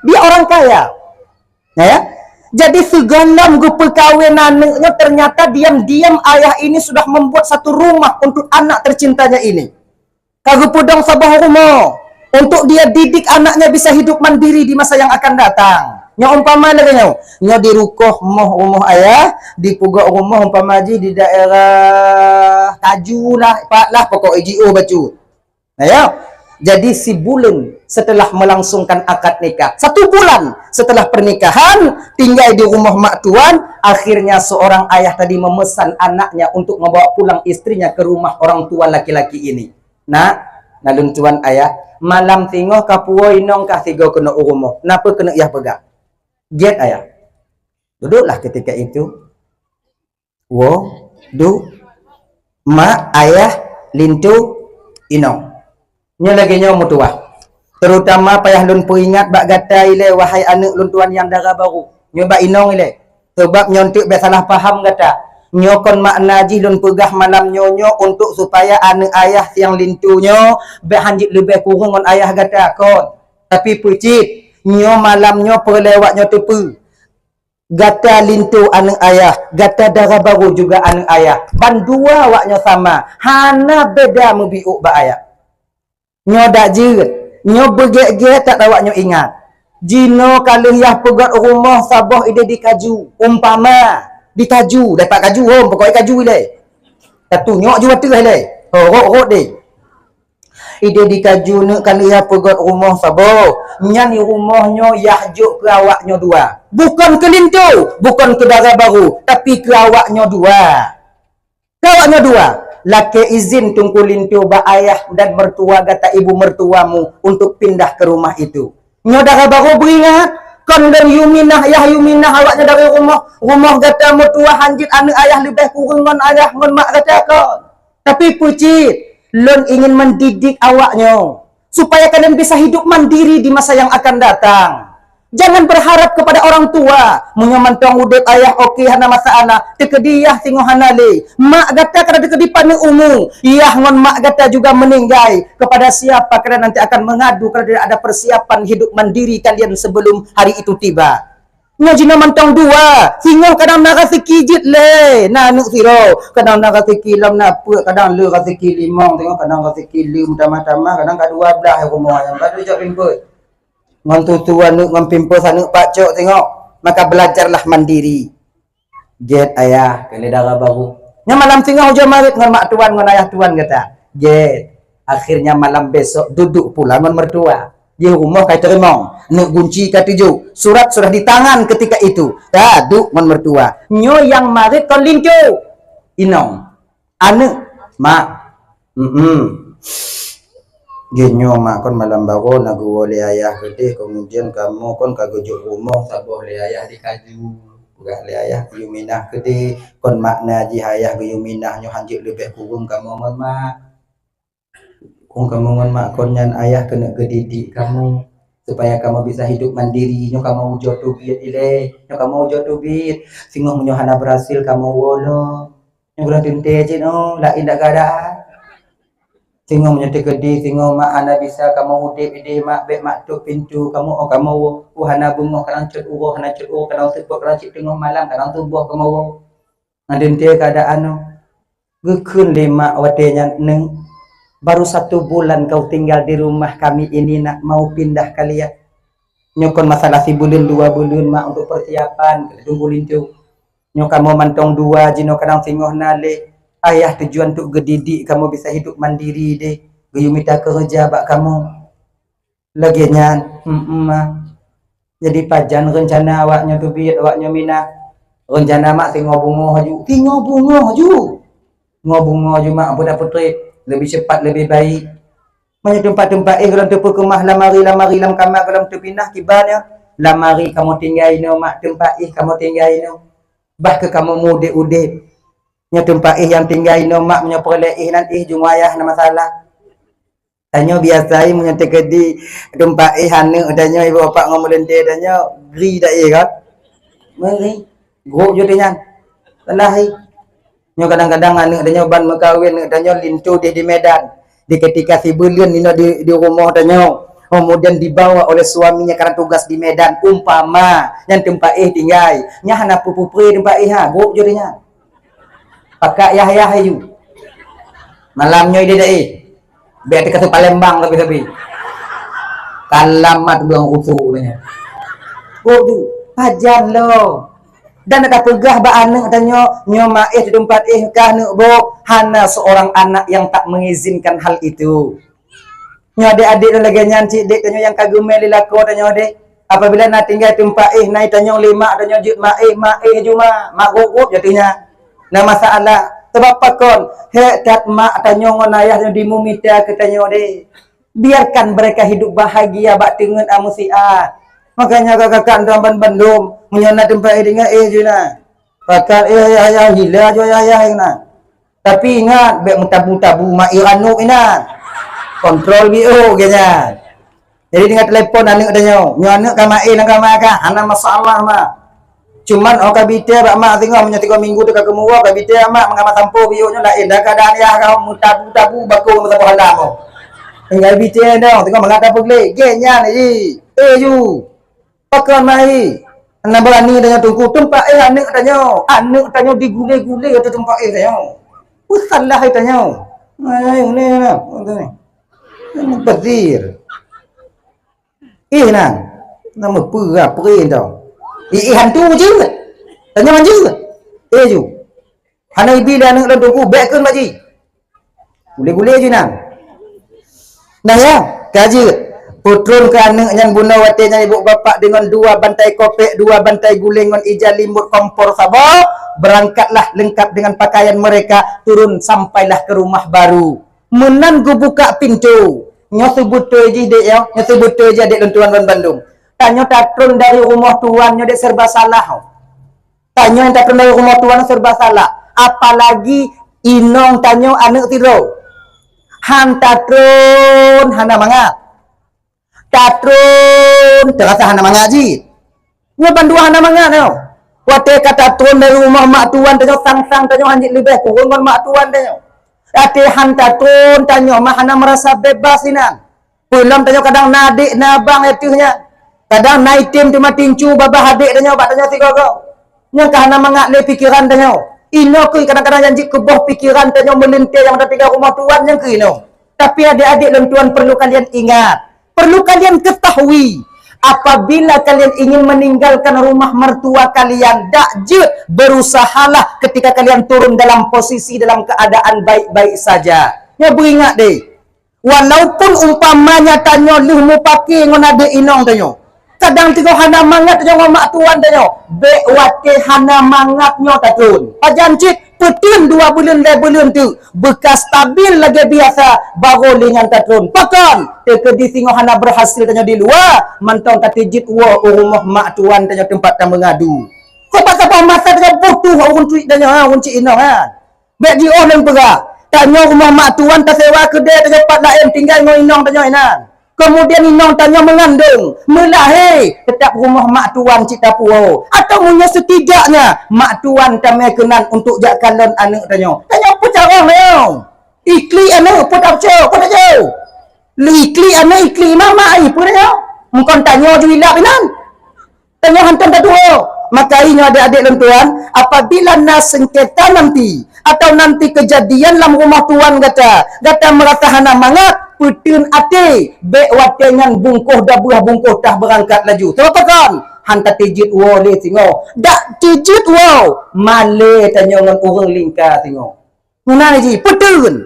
Dia orang kaya. Ya? Jadi segalam ke perkahwinannya ternyata diam-diam ayah ini sudah membuat satu rumah untuk anak tercintanya ini. Kagak pedang sabah rumah untuk dia didik anaknya bisa hidup mandiri di masa yang akan datang. Nya umpama lagi nya di rumah ayah, di pugak rumah umpama di daerah Kaju lah, pak lah pokok IGO bacu. Nah ya. Jadi si bulan setelah melangsungkan akad nikah, 1 bulan setelah pernikahan, tinggal di rumah mak tuan, akhirnya seorang ayah tadi memesan anaknya untuk membawa pulang istrinya ke rumah orang tua laki-laki ini. Nah, nalun tuan ayah, malam tingoh kapuo inong kah tiga kena rumah. Napa kena ia pegang? Get ayah. Duduklah ketika itu. Mak, ayah, lintu, inong. Nya lagi nya mutua. Terutama payah lun peringat bak gata ile wahai anak lun tuan yang darah baru. Nya bak inong ile. Sebab nyontuk be salah paham kata. Nya kon makna ji lun pegah malam nyonyo untuk supaya anak ayah yang lintunya be hanjit lebih kurang on ayah kata kon. Tapi pucit nya malam nya perlewat nya tepu. Gata lintu anak ayah, gata darah baru juga anak ayah. Ban dua waknya sama. Hana beda mubiuk bak ayah. Nyo dak jeut, nyo begek-gek tak awak nyo ingat. Jino kalau yang pegat rumah sabah ide dikaju. Umpama dikaju, dapat kaju hom pokoknya kaju ile. Satu nyok juga tu ile. Horok deh. Ide dikaju nak kalau yang pegat rumah sabah. Nyani rumahnya yahjuk ke awaknya dua. Bukan ke lintu, bukan ke darah baru, tapi ke awaknya dua. Ke awaknya dua. Laki izin tunggu lintu ba ayah dan mertua kata ibu mertuamu untuk pindah ke rumah itu. Nyodara baru beringat kan dan yuminah awaknya dari rumah kata mertua hanjit anak ayah lebih kurang ngon ayah ngon mak kata kau. Tapi pucit lon ingin mendidik awaknya supaya kalian bisa hidup mandiri di masa yang akan datang. Jangan berharap kepada orang tua. Munya mantong udep ayah okey hana masalah. Tekediah tengok hana le. Mak gata kada tekedi pane umum. Iyah ngon mak gata juga meninggal. Kepada siapa kerana nanti akan mengadu kerana tidak ada persiapan hidup mandiri kalian sebelum hari itu tiba. Ngajina mantong dua. Singoh kadang nak kasi kijit le. Nanuk siro. Kadang nak kasi kilam napa. Kadang le kasi kilimong. Tengok kadang kasi kilim. Tamah-tamah. Kadang kadua belah rumah. Yang baru jauh rimput. Ngan tutu anu ngan pimpo sanuk pak cok tengok, maka belajarlah mandiri. Jet ayah kali darah baru. Nya malam tengah hujan marit ngan mak tuan ngan ayah tuan kata. Jet akhirnya malam besok duduk pula ngan mertua. Di rumah kai terima. Nak kunci ka tuju. Surat sudah di tangan ketika itu. Duduk ngan mertua. Nyo yang marit kon lincu. Inong. Anu mak. Genyo mak kon malam baru nagu oleh ayah gede kemudian kamu kon kagujuk rumah saboh oleh ayah dikaju gak oleh ayah yuminah gede kon makna ji ayah yuminah nyo hanjik lebih kurung kamu ngon mak kung kamu ngon mak kon nyan ayah kena gedidik kamu supaya kamu bisa hidup mandiri nyo kamu ujo tubit ile nyo kamu ujo tubit singoh nyo hana berhasil kamu wolo nyo kurang tinte je no la indak keadaan. Tengok menyetik gede, tengok mak anda bisa kamu udip ide mak bek mak tuk pintu kamu kamu hana bunga kadang cut uruh hana cut uruh kadang sepok kadang cik tengok malam kadang tubuh kamu ngadin dia keadaan no gekun lima watenya neng baru 1 bulan kau tinggal di rumah kami ini nak mau pindah kalian nyokon masalah si bulan 2 bulan mak untuk persiapan tunggu lintu nyok kamu mantong 2 jino kadang singoh nale. Ayah tujuan untuk gedidik kamu bisa hidup mandiri deh. Gayu minta kerja bak kamu. Laginya, jadi pajan rencana awaknya tu biar awaknya mina. Rencana mak tengok bunga haju. Tengok bunga haju. Tengok bunga haju mak budak putri. Lebih cepat lebih baik. Banyak tempat-tempat kalau tu kemah lamari lam kamar kalau tu pindah kibarnya. Lamari kamu tinggal no mak tempat kamu tinggal no. Bah ke kamu mude-ude. Nya tempat yang tinggal ino mak punya perlek nanti jung ayah na masalah. Tanya biasa punya tekedi tempat hanu tanya ibu bapak ngomolente tanya gri dak kan. Mari. Group jo tanya. Salah nya kadang-kadang anu tanya ban mekawin tanya lintu di Medan. Di ketika si bulan ino di rumah tanya. Kemudian dibawa oleh suaminya karena tugas di Medan umpama yang tempat tinggal. Nya hana pupupri tempat ha group jo tanya. Pakai Yahya hayu. Malamnya dia dah biar dekat Palembang tapi. Kalamat buang usuhnya. Oh, pajan lo. Dan ada pegah ba anak tanya nyo maih di tempat kah nak bo hana seorang anak yang tak mengizinkan hal itu. Nyo adik-adik lagi nyanci dek tanya yang kagum melilako tanya dek. Apabila nak tinggal tempat naik tanya 5 tanya jut maih cuma mak gop jadinya. Nah masalah sebab apa kon dak mak tanya ngon ayah di mumita katanya de biarkan mereka hidup bahagia bak dengan amusiat makanya kakak dalam bandum menyana tempat dengan juna pakar ayah hila jo ayah na tapi ingat bek mutabu-tabu mak iranu ina kontrol bio genya jadi dengan telepon anak tanya nyonak ka mak nang ka mak ana masalah mak cuman orang kabite bak mak tengok punya 3 minggu tu kakak muak kabite mak mengamat sampo biunya lain dah keadaan ya kau mutabu bakul masa halam kau tinggal bite dah tengok mengata pegle genya ni ju pakan mai ana berani dengan tungku tempat anak tanya digule-gule atau tempat tanya usalah tanya ni nah petir nang Nama perah perin tau. Hantu je. Tanya manja. Ju. Hana ibi dah anak tu back kan maji. Boleh-boleh je nang. Nah ya, kaji. Putron ke anak yang guna watinya ibu bapa dengan 2 bantai kopek, 2 bantai guling dengan ijal limut kompor sabar. Berangkatlah lengkap dengan pakaian mereka, turun sampailah ke rumah baru. Menan gu buka pintu. Nyo sebut tu je dek ya, nyo sebut tu je dek tuan Bandung. Tanyo tatrun dari rumah tuan nyo dek serba salah. Tanyo yang tatrun dari rumah tuan serba salah. Apalagi inong tanyo anak tiro. Han tatrun hana mangat. Tatrun terasa hana mangat ji. Nyo bandua hana mangat yo. Wate kata tatrun dari rumah mak tuan tanyo sang-sang tanyo hanjit lebih kurang dengan mak tuan tanyo. Ate han tatrun tanyo mah hana merasa bebas inang. Pulang tanyo kadang nadik nabang etihnya. Kadang naik tim cuma tincu babah adik tanyo bak tanyo tiga-tiga. Nya hana mangat le pikiran tanyo. Ino ke kadang-kadang janji ke bawah pikiran tanyo melintir yang ada 3 rumah tuan yang ke ino. Tapi adik-adik dan tuan perlu kalian ingat. Perlu kalian ketahui. Apabila kalian ingin meninggalkan rumah mertua kalian, dakje berusahalah ketika kalian turun dalam posisi dalam keadaan baik-baik saja. Ya beringat deh. Walaupun umpamanya tanyo lih mu pakai ngon adik inong tanyo. Kadang tiga hana mangat tanyo ngom mak tuan tanyo. Bek wate hana mangat nyo tatun. Pajancit Putin 2 bulan dah bulan tu bekas stabil lagi biasa baru dengan tatrun. Pakan tekedi singo hana berhasil tanya di luar mantong katijit wa rumah mak tuan tanya tempat tak mengadu. Siapa masa tanya butuh orang tu tanya unci ino kan. Bek di orang pera. Tanya rumah mak tuan tak sewa kedai tanya pat lain tinggal ngo inong tanya inan. Kemudian inong tanya mengandung, melahir, tetap rumah mak tuan cita puau. Atau punya setidaknya mak tuan kami kenan untuk jak kalon anak tanya. Tanya apa cara leo? Ikli anak apa tak jauh, apa tak jauh? Ikli anak ikli mama ai pun tanya. Mungkin tanya je hilap inan. Tanya hantam tak tua. Maka ini adik-adik dan tuan, apabila nas sengketa nanti atau nanti kejadian dalam rumah tuan kata merasa hana mangat putin ate bek watengan bungkuh dah buah bungkuh dah berangkat laju. Kenapa kan? Hantar tijit wo le singo. Dak tijit wo. Male tanya dengan orang lingkar singo. Mana ji? Putin.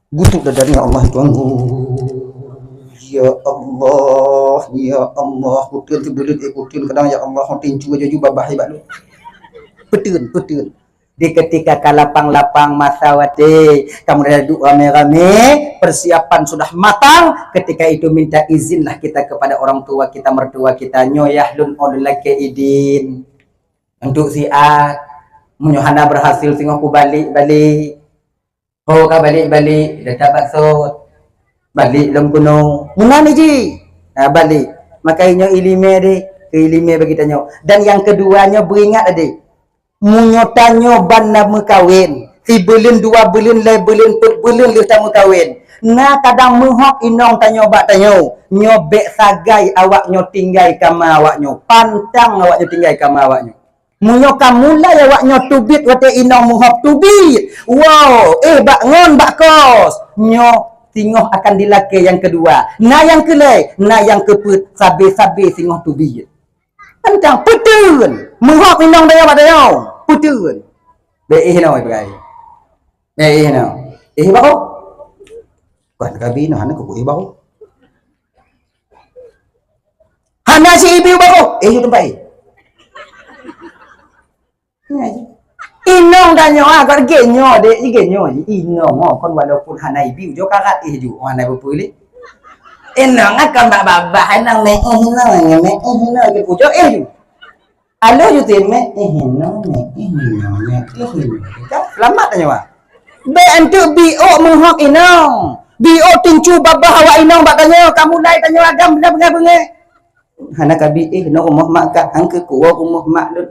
Gutuk dah dari Allah Tuhan. Ya Allah, ya Allah. Putin tu bulut putin kadang ya Allah tincu aja juga babah hebat lu. Putin. Di ketika kalapang-lapang masa wate kamu dah duduk rame-rame persiapan sudah matang ketika itu minta izinlah kita kepada orang tua kita mertua kita nyoyahlun olulake idin untuk siat menyohana berhasil singgoku balik oh ka balik dah tak bakso balik dalam gunung mana ji balik makanya ilime deh ke ilime bagi tanya dan yang keduanya beringat adik munyotanyo ban nak mekawin. Si bulan 2 bulan le bulan 4 bulan le tak mekawin. Na kadang menghok inong tanyo bak tanyo. Nyo bek sagai awak nyo tinggai kama awak nyo. Pantang awak nyo tinggai kama awak nyo. Munyo kamulai awak nyo tubit wate inong menghok tubit. Wow, bak ngon bak kos. Nyo tingoh akan dilake yang kedua. Na yang kelai, na yang keput sabe-sabe singoh tubit. Pantang petun. Menghok inong tanyo bak tanyo. Putin. Beih no ibai. Beih no. Bako. Kan gabi no hana ko bako. Hana si ibu bako. Yo tempat. Inong danyo agak genyo de genyo inong kon walaupun hana ibu jo karat ju hana bepuli. Inong akan babah nang me ke pujo ju. Alo you tin me no selamat tanya wa be antu bio menghok inong bio tincu babah awak inong bak tanya kamu lai tanya agam benar bengai hana kabi no rumah mak ka angke ku rumah mak dun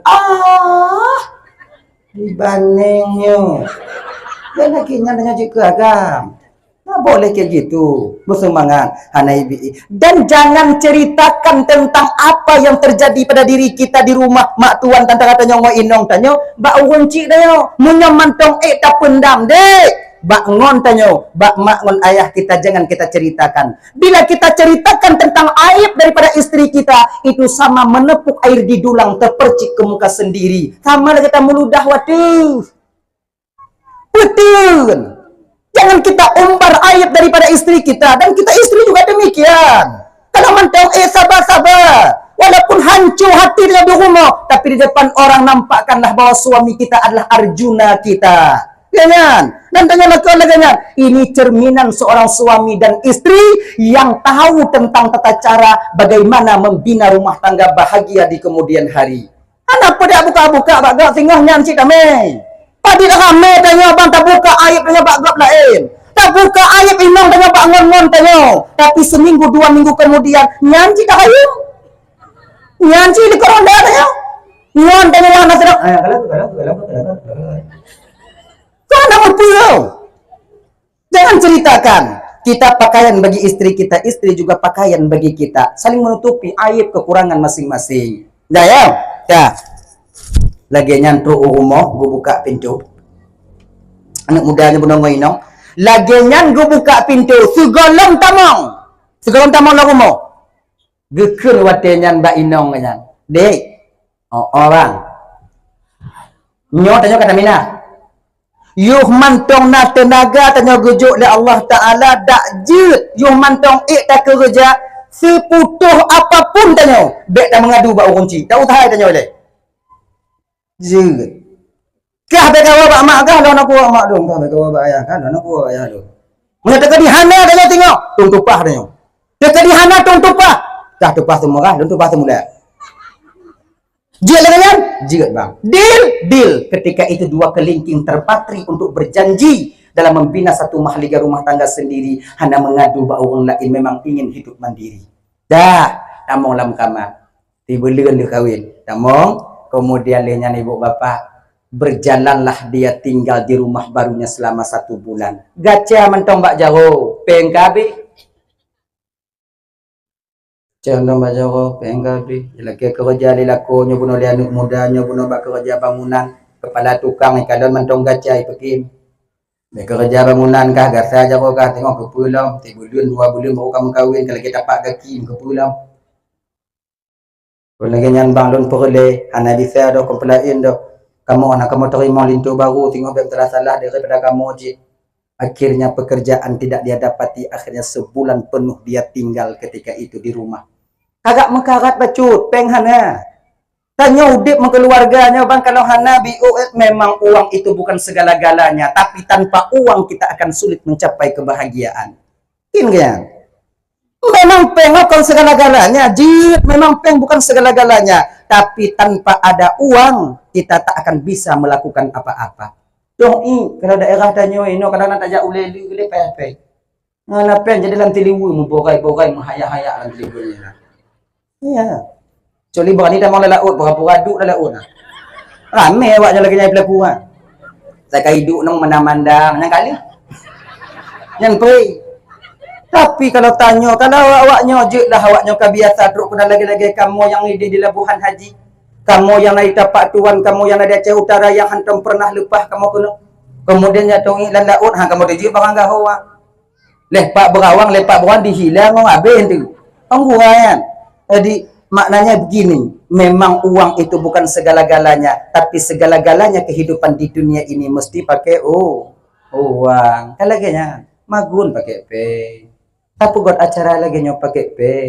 dibanengnya dan lagi nya tanya juga agam nah boleh kayak gitu bersemangat hana ibi dan jangan ceritakan tentang apa yang terjadi pada diri kita di rumah mak tuan tante katanya ngo inong tanyo mbak urun cik dayo munya mantong tak pendam dek bak ngon tanyo, bak mak ngon ayah kita jangan kita ceritakan. Bila kita ceritakan tentang aib daripada istri kita, itu sama menepuk air di dulang terpercik ke muka sendiri. Sama lah kita meludah waduh. Betul. Jangan kita umbar aib daripada istri kita, dan kita istri juga demikian. Kalau mentang sabar-sabar. Walaupun hancur hati dia di rumah, tapi di depan orang nampakkanlah bahawa suami kita adalah Arjuna kita. Jangan. Dan dengan lakukan ini cerminan seorang suami dan istri yang tahu tentang tata cara bagaimana membina rumah tangga bahagia di kemudian hari. Kenapa dia buka-buka bagak tinggal nyanci kami? Padi dah ramai tanya abang tak buka aib dengan bagak lain. Tak buka aib inang dengan bak ngon-ngon tanya. Tapi seminggu 2 minggu kemudian nyanci dah aib. Nyanci di korona tanya. Ngon tanya yang nak sedang. Kau nak apa? Jangan ceritakan. Kita pakaian bagi istri kita, istri juga pakaian bagi kita. Saling menutupi aib kekurangan masing-masing. Dah ya? Dah. Lagi nyantru rumah, gue buka pintu. Anak mudanya benong inong. Lagi nyan gue buka pintu. Segolong tamang. Segolong tamang lah rumah. Gekun watenyan mbak inong kanyan. Dek. Oh, orang. Nyo tanya kata mina. Yuh mantong na tenaga tanya gujuk le Allah Ta'ala dak jut. Yuh mantong tak kerja. Seputuh apapun tanya. Bek dah mengadu bak kunci. Tak utai tanya oleh. Jut. Kah bek kawa bak mak kah lawan aku mak dong. Kah bek kawa bak ayah kah lawan aku ayah dong. Menyatakan di hana tanya tengok. Tung tupah tanya. Dekat di hana tung tupah. Dah tupah semua kah? Dan tupah semula. Jil dengan jil bang. Deal. Ketika itu dua kelingking terpatri untuk berjanji dalam membina satu mahliga rumah tangga sendiri. Hana mengadu bahawa orang lain memang ingin hidup mandiri. Dah. Namong lam kamar. Tiba leun dia kahwin. Namong. Kemudian lehnya ibu bapa. Berjalanlah dia tinggal di rumah barunya selama 1 bulan. Gacha mentong bak jauh. Pengkabi. Jangan baca kau penggabi. Lagi kerja lelaki nyo bunuh anak muda nyo bunuh bak kerja bangunan. Kepala tukang kalau mentong gacai pekin. Bak kerja bangunan kah gasa aja kau kah tengok ke pulau. 3 bulan 2 bulan baru kamu kahwin kalau kita pak kaki ke pulau. Kalau lagi nyan bang lon perle ana bisa do komplain do. Kamu anak kamu terima lintu baru tengok bak telah salah daripada kamu je. Akhirnya pekerjaan tidak dia dapati. Akhirnya sebulan penuh dia tinggal ketika itu di rumah. Agak mengkarat bacut, peng hana. Tanya udip keluarganya bang kalau hana BOS memang uang itu bukan segala-galanya, tapi tanpa uang kita akan sulit mencapai kebahagiaan. Kan? Memang peng bukan segala-galanya, jid memang peng bukan segala-galanya, tapi tanpa ada uang kita tak akan bisa melakukan apa-apa. Dong kalau daerah tanya ini kalau nak tajak uleli pe. Ngana pen jadi lanti liwu memborai-borai menghaya-haya lanti liwunya. Iya. Coli berani dah mau lelaut, pura-pura duk dah laut. Rame awaknya lagi nyai pelaku ah. Saya kai duk nang mandang, yang kali. Yang pui. Tapi kalau tanya, kalau awaknya je dah awaknya kebiasa duk kena lagi-lagi kamu yang di Labuhan Haji. Kamu yang naik tapak tuan, kamu yang ada Aceh Utara yang hantam pernah lepas kamu kena. Kemudian jatuh lan laut, kamu dijih barang gahawa. Lepak berawang, lepak berawang dihilang ngong habis tu. Angguran. Jadi maknanya begini, memang uang itu bukan segala-galanya, tapi segala-galanya kehidupan di dunia ini mesti pakai uang. Kalau lagi magun pakai pay. Tapi buat acara lagi nyo pakai pay.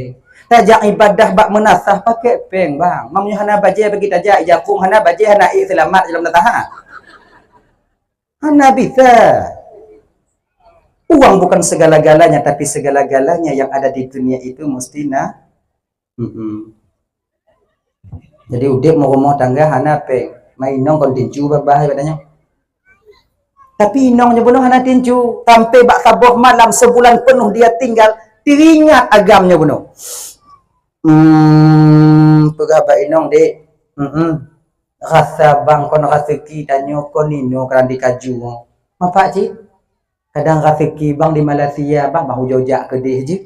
Tajak ibadah bak menasah pakai pay, bang. Mamnya hana baje bagi tajak jakung hana baje hana selamat dalam nataha. Hana bisa. Uang bukan segala-galanya, tapi segala-galanya yang ada di dunia itu mesti Jadi udah mau rumah tangga hana peng main nong kon tinju berbahaya katanya. Tapi nongnya bunuh hana tinju sampai bak sabuh malam sebulan penuh dia tinggal teringat agamnya bunuh. Pegabak inong dek. Rasa bang kon rezeki tanyo kon nino kan dikaju. Apa cik? Kadang rezeki bang di Malaysia bang hujau-jak ke deh je.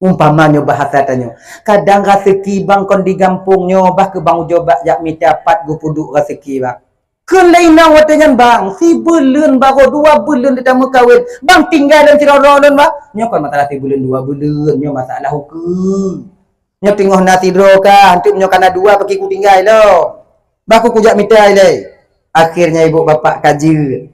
Umpamanya bahasa tanya. Kadang rezeki bang kon di gampungnya bah ke bang ujobak jak mitapat gu puduk rezeki bang. Kelainan watanya bang, si bulan baru 2 bulan dia tamu kahwin. Bang tinggal dalam tirara lun bang. Nya kan masalah 3 bulan 2 bulan, nya masalah hukum. Nya tengah nak tidur kah, hantu nya kana 2 pergi ku tinggal lo. Baku kujak mitai le. Akhirnya ibu bapak kaji.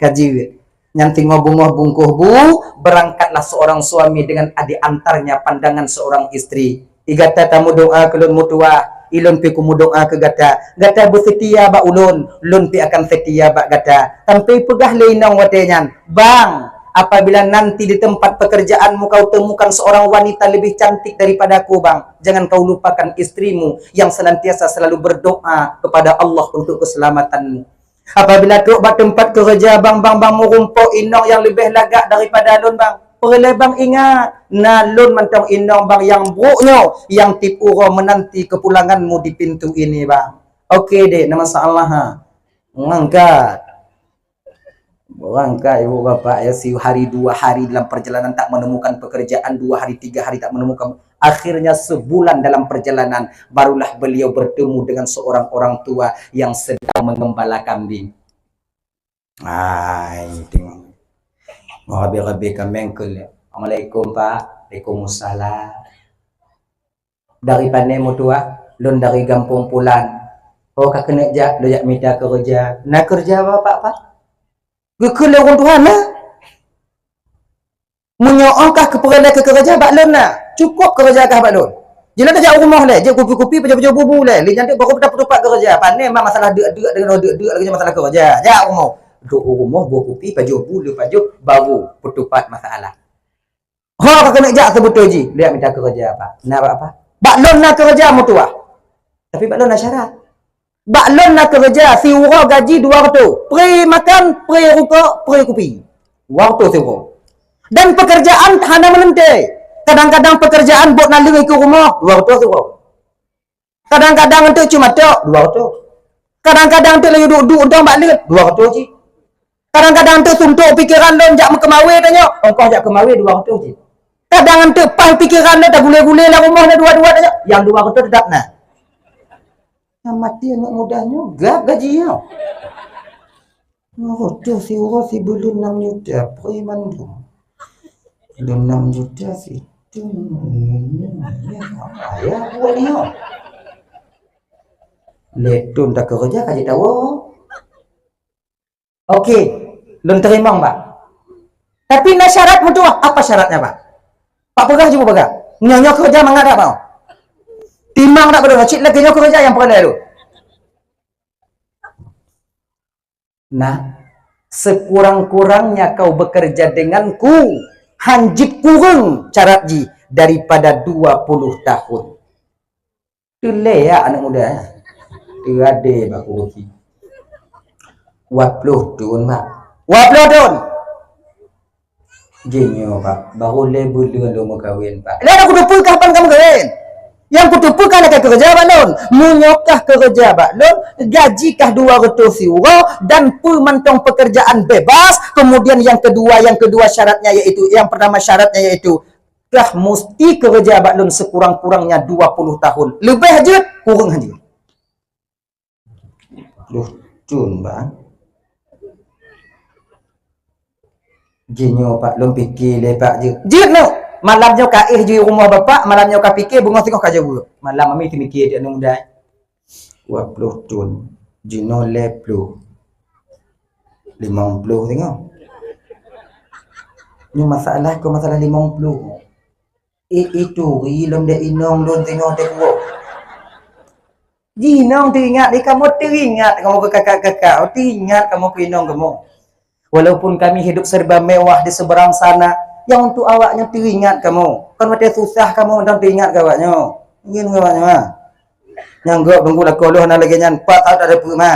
Yang tengah bunga bungkuh bu, berangkatlah seorang suami dengan adik antarnya pandangan seorang istri. Igata tamu doa kelun mutua. Ilun pi kumu doa ke gata bersetia ba ulun pi akan setia ba gata sampai pegah leinang watenyan bang apabila nanti di tempat pekerjaanmu kau temukan seorang wanita lebih cantik daripada aku bang jangan kau lupakan istrimu yang senantiasa selalu berdoa kepada Allah untuk keselamatanmu apabila tu ba tempat kerja bang mau rumpuk inong yang lebih lagak daripada lun bang perle bang ingat nalun mentong inong bang yang buruknya yang tipuro menanti kepulanganmu di pintu ini bang. Okey dek, nama masalah ha. Berangkat ibu bapak ya si hari 2 hari dalam perjalanan tak menemukan pekerjaan 2 hari 3 hari tak menemukan akhirnya sebulan dalam perjalanan barulah beliau bertemu dengan seorang orang tua yang sedang mengembala kambing. Ai tengok Rabi kamengkel. Assalamualaikum Pak. Waalaikumsalam. Dari pandai mutua, lun dari Gampung Pulan. Oh kak kena jak, lo jak minta kerja. Nak kerja apa Pak? Gekele orang Tuhan lah. Menyoongkah keperluan ke kerja Pak Lun lah. Cukup kerja kah Pak Lun? Jangan tak jak rumah lah. Jak kopi-kopi, pejam-pejam bubu lah. Lihat nanti baru dapat tempat kerja. Pandai memang masalah dek-dek dengan dek-dek lagi masalah kerja. Jak rumah. Duduk rumah, buah kopi, baju bulu, baju baru, pertupat masalah. Kau kena jak sebetul je. Dia minta kerja apa? Nak apa? Baklon nak kerja mutua. Tapi baklon nak syarat. Baklon nak kerja, si urang gaji 200. Pre makan, pre rokok, pre kopi. Waktu si urang. Dan pekerjaan hana menentu. Kadang-kadang pekerjaan buat nak lari ke rumah, 200 si urang. Kadang-kadang untuk cuma tok, 200. Kadang-kadang untuk lagi duduk untuk baklon, 200 je. Kadang-kadang tu suntuk pikiran lo jak kemawe tanya. Engkau jak kemawe 200 je. Kadang tu pas pikiran lo tak gule-gule lah rumah dah dua-dua tanya. Yang 200 tetap nah. Yang mati anak mudahnya gap gaji dia. Oh, tu si urang si belum 6 juta. Preman tu. Belum 6 juta si tu. Ya, buat ni. Letun tak kerja kaji tahu. Okey, lun terima Pak. Tapi nak syarat mutua. Apa syaratnya Pak? Pak pegah cuba pegah. Nyonya kerja mangat tak mau? Timang tak perlu. Cik lagi nyonya kerja yang perlu dulu. Nah, sekurang-kurangnya kau bekerja denganku. Hanjit kurang syarat ji daripada 20 tahun. Tu ya anak muda. Tu ada baku rugi. 20 tahun Pak. 20 tahun. Jinyo Pak. Baru bulan lu mau kahwin Pak. Lah aku tupu kapan kamu kahwin? Yang kutupu kan nak kerja Pak Lun. Munyokah kerja Pak Lun. Gajikah 200 euro dan pemantong pekerjaan bebas. Kemudian yang kedua syaratnya yaitu yang pertama syaratnya yaitu kah mesti kerja Pak Lun sekurang-kurangnya 20 tahun. Lebih aja kurang aja. Loh, cun Bang. Jinyo Pak Lun fikir lepak je. Jit no. Malamnya kaih je rumah bapak, malamnya kau fikir bunga tengok kaja gua. Malam mami tu mikir dia muda. 20 tahun. Jino leplu. 50 tengok. Ni masalah kau masalah 50. Itu rilom dia inong lun tengok dia gua. Jinong teringat ni kamu teringat kamu ke kakak-kakak, teringat kamu ke inong kamu. Walaupun kami hidup serba mewah di seberang sana, yang untuk awaknya teringat kamu. Kan macam susah kamu dan teringat awaknya. Ingin awaknya. Yang gak tunggu lah koloh nak lagi nyan 4 tahun ada puma.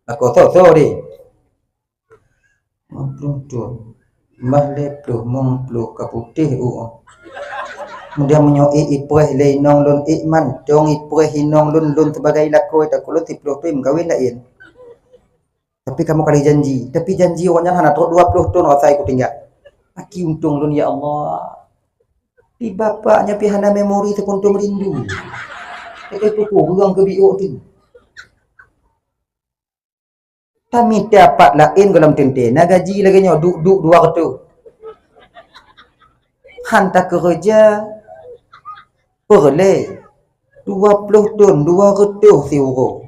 Aku so di. Mamplu Mahlep tu mumplu kaputih Kemudian menyoi ipreh leinong lun ikman, dong ipreh hinong lun sebagai lakoi tak kulo tiplo pim kawin lain. Tapi kamu kali janji, tapi janji orangnya hana 20 tahun rasa aku tinggal. Aki untung lun ya Allah. Di bapaknya pihana memori sepuntung rindu. Itu kurang ke biok tu. Kami dapat lain dalam tenten. Nah gaji lagi nyo duk 200. Hantar kerja perle 20 ton 200 si euro.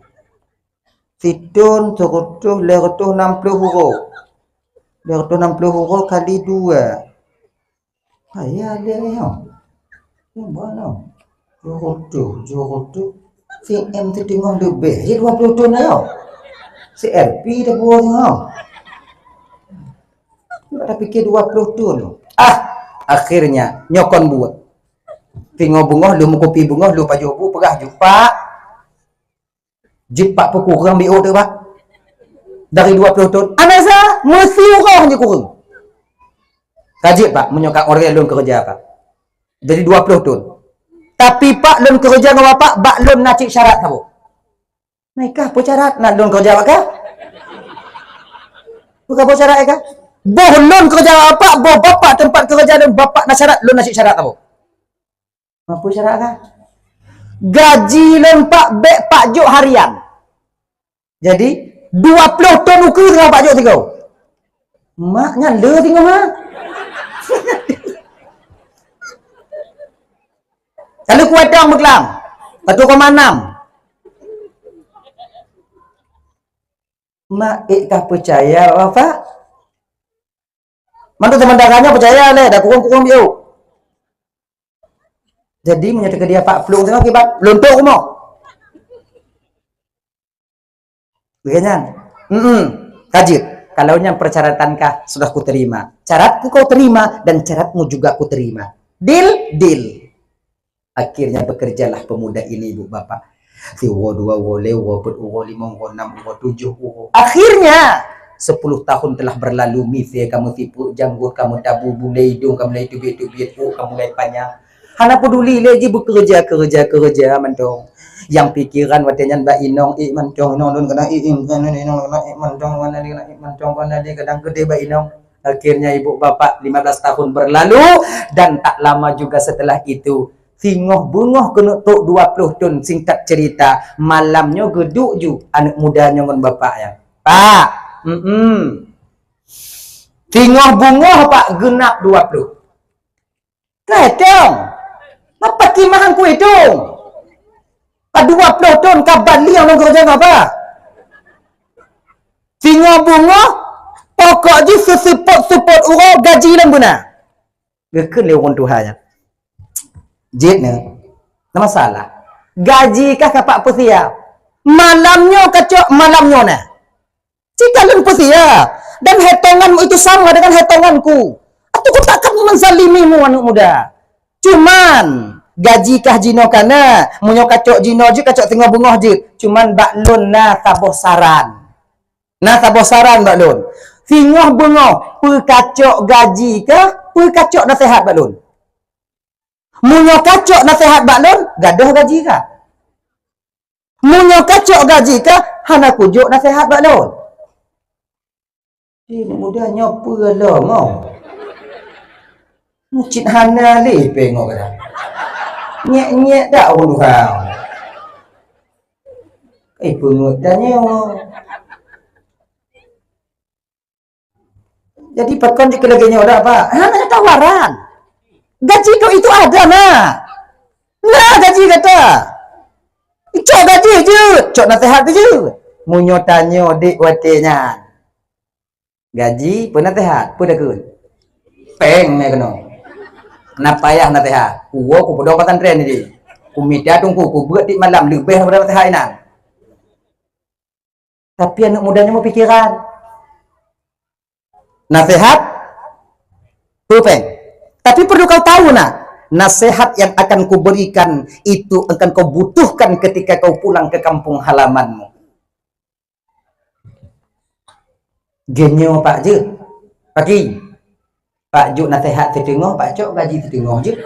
Sidon 100 260 euro. 260 euro kali 2. Ayah dia yo. Mana? 200 CM tu tengok lebih. Dia 20 ton yo. CRP dah buat tengok. Tak fikir 20 ton. Akhirnya nyokon buat. Tengok bunga lu kopi bunga lu paju bu perah jepak pun kurang BO tu pak. Dari 20 ton. Anasa mesti orang je kurang. Kaji pak menyokak orang lon kerja pak. Jadi 20 ton. Tapi pak lon kerja dengan bapak, bak lon nak cik syarat kamu. Naikah apa syarat nak lon kerja pak kah? Bukan apa syarat kah? Boh lon kerja bapak, boh bapak tempat kerja dan bapak nak syarat lon nak cik syarat kamu. Apa syarat kah? Gaji lon pak bek pak juk harian. Jadi 20 ton ukur dengan pak juk tinggal. Maknya le tinggal mak. Kalau kuatang berkelam 1,6. Mak kah percaya apa? Mantu teman-temannya percaya le, dah kurang-kurang bio. Jadi menyatakan dia pak pelung tengok akibat lontok rumah. Begini. Kaji. Kalau yang persyaratankah sudah ku terima. Syaratku kau terima dan syaratmu juga ku terima. Deal. Akhirnya bekerjalah pemuda ini ibu bapak. Si wo 2 wo le wo 4 wo 5 wo 6 wo 7 wo. Akhirnya 10 tahun telah berlalu. Mifir kamu tipu janggut kamu tabu bulai hidung kamu lai tubit kamu lai panjang. Hana peduli lagi bekerja mantong. Yang pikiran watenya mbak inong mantong non kena mantong kana dia kadang gede mbak inong. Akhirnya ibu bapak 15 tahun berlalu dan tak lama juga setelah itu Singoh bungoh kena tok 20 ton. Singkat cerita, malamnya geduk ju anak mudanya dengan bapaknya. Pak, singoh bungoh pak genap 20. Kadang, apa kimahan ku itu? 20 ton kabar liang orang kerja apa? Singoh bungoh, pokok je support orang gaji lang guna. Gekun le orang Tuhannya. Jitnya, tak masalah. Gaji kah kapak persiap? Malamnya kacok malamnya nah. Jika lem persiap dan hitunganmu itu sama dengan hitunganku, aku takkan menzalimimu anak muda. Cuman gaji kah jino kana, munyo kacok jino je kacok tengah bungoh je. Cuman baklon na tabosaran. Na tabosaran baklon. Tengah bungoh per kacok gaji kah, per kacok nasihat baklon. Munyo kacok nasihat baklon, gaduh gaji kah? Munyo kacok gaji kah, hana kujuk nasihat baklon. Mudahnya apa lah mau? Mucit hana le pengok dah. Nyek dak orang kau. Pengut danya. Jadi pakon dikelaganya dak apa? Hana tawaran. Gaji kau itu ada nah. Nah gaji kata. Cok gaji je. Cok nasihat je. Munyo tanya dik watenya. Gaji pun nasihat. Pun dah kun. Peng me kena. Kenapa payah nasihat? Ku pedok katan tren ni. Ku minta tunggu ku buat di malam lebih daripada nasihat ini. Tapi anak mudanya mau pikiran. Nasihat tu peng. Tapi perlu kau tahu nak, nasihat yang akan kuberikan itu akan kau butuhkan ketika kau pulang ke kampung halamanmu. Genyo pak je. Pagi. Pak Juk nasihat terdengar, Pak Cok gaji terdengar je.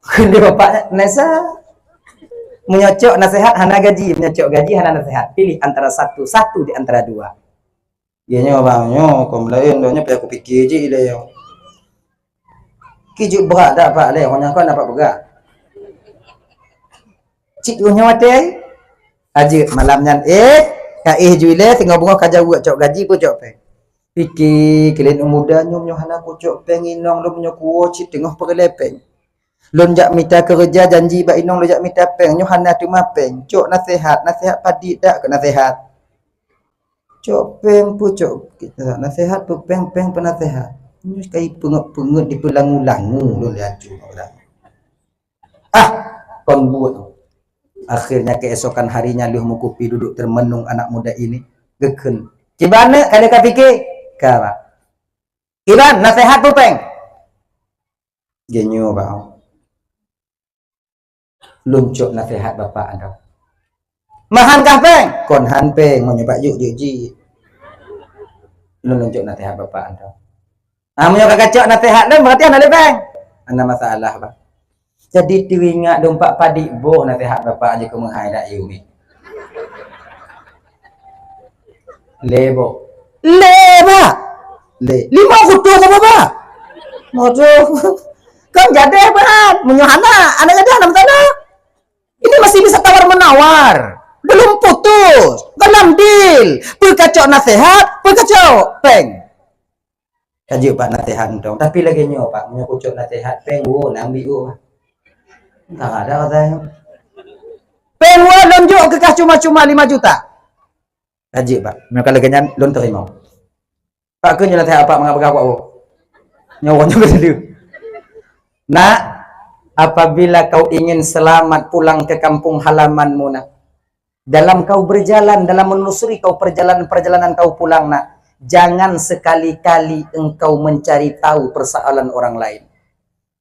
Kena bapak nasa. Menyocok nasihat hana gaji, menyocok gaji hana nasihat. Pilih antara satu di antara dua. Genyo bangnya, kau lain doanya payah aku fikir je dia yang. Kijuk berat dak pak le, orang kau dapat berat. Cik punya mati. Aje malamnya Kaih juile tengah bunga kaja buat cok gaji pun cok peng. Fikir kalian muda nyom hana ku cok peng inong lo punya kuo cik tengah perlepeng. Lon jak minta kerja janji ba inong lo jak minta peng hana tu mapeng. Cok nasihat padi dak ke nasihat. Cok peng pu cok kita nasihat pu peng penasehat. Ini kai pengut di pelangu-langu lo lihat orang. Kon buat. Akhirnya keesokan harinya Luh Mukupi duduk termenung anak muda ini. Geken. Gimana kada ka fikir? Kara. Iban nasihat pu peng. Genyo bang. Luncuk nasihat bapak anda. Mahan kah peng? Kon han peng mau nyoba yuk ji. Luncuk nasihat bapak anda. Amunyo kagacok nasihat dan berarti anda peng. Anda masalah bang. Jadi tiwinga dompak padik boh nasihat bapak aja ke menghaidak yumi. Lebo. Lima kutu sama bapak. Mojo. Kan jadi berat. Menyohana. Anak ada anak sana. Ini masih bisa tawar menawar. Belum putus. Belum deal. Perkacok nasihat. Perkacok peng. Kaji pak nasihat dong. Tapi lagi nyo pak. Menyokucok nasihat peng. Nambi tak ada katanya. Penwa lonjok kekah cuma-cuma 5 juta. Haji pak, mereka lagi lon terima. Pak ke nyelat apa mengapa kau? Nyawanya gede. Nak, apabila kau ingin selamat pulang ke kampung halamanmu nak, dalam kau berjalan, dalam menelusuri kau perjalanan kau pulang nak, jangan sekali-kali engkau mencari tahu persoalan orang lain.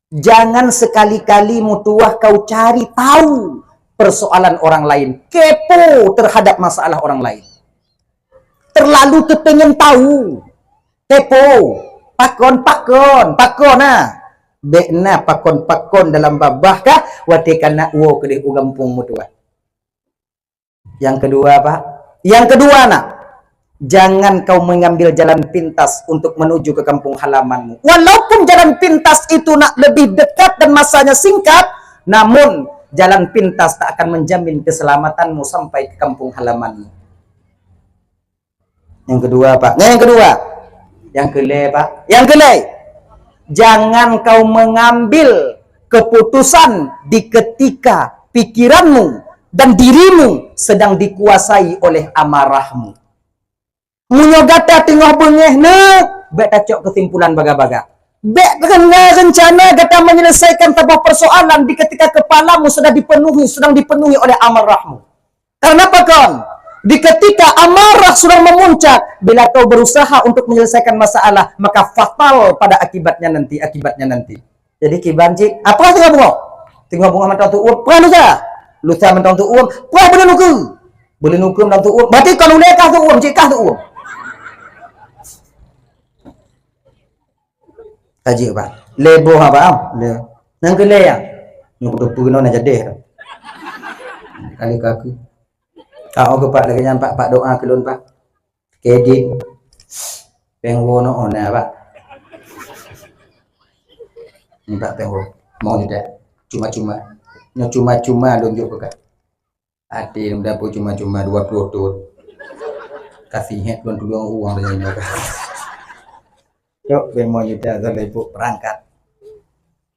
Jangan sekali-kali mutuah kau cari tahu persoalan orang lain. Kepo terhadap masalah orang lain. Terlalu kepengen tahu. Kepo. Pakon nah. Bekna pakon dalam babah kah? Wati kana uo kedih ugampung mutuah. Yang kedua apa? Yang kedua nak. Jangan kau mengambil jalan pintas untuk menuju ke kampung halamanmu. Walaupun jalan pintas itu nak lebih dekat dan masanya singkat, namun jalan pintas tak akan menjamin keselamatanmu sampai ke kampung halamanmu. Yang kedua, Pak. Yang kedua. Yang kelai, Pak. Yang kelai. Jangan kau mengambil keputusan di ketika pikiranmu dan dirimu sedang dikuasai oleh amarahmu. Munyogata tengah bengeh nak, bek tacok kesimpulan baga-baga. Bek kena rencana gata menyelesaikan sebuah persoalan di ketika kepalamu sedang dipenuhi oleh amarahmu. Karena apa kan? Di ketika amarah sudah memuncak, bila kau berusaha untuk menyelesaikan masalah, maka fatal pada akibatnya nanti. Jadi kibanci, apa tengah bunga? Tengah bunga mentang tu uang, pernah lusa mentang tu uang, pernah boleh nukum mentang tu uang. Berarti kalau lekah tu uang, cikah tu uang. Haji pak, lebo apa le, nang kele ya, yang udah pernah nak jadi, kali kaku, kau ke pak lagi nyampak pak doa kelon pak, kedit, pengwono ona pak, ni pak pengwo, mau tidak, cuma lonjok ke, hati udah pun cuma 20 tur, kasih head tuan tolong uang dari ini pak. Yuk, bemo kita ibu berangkat.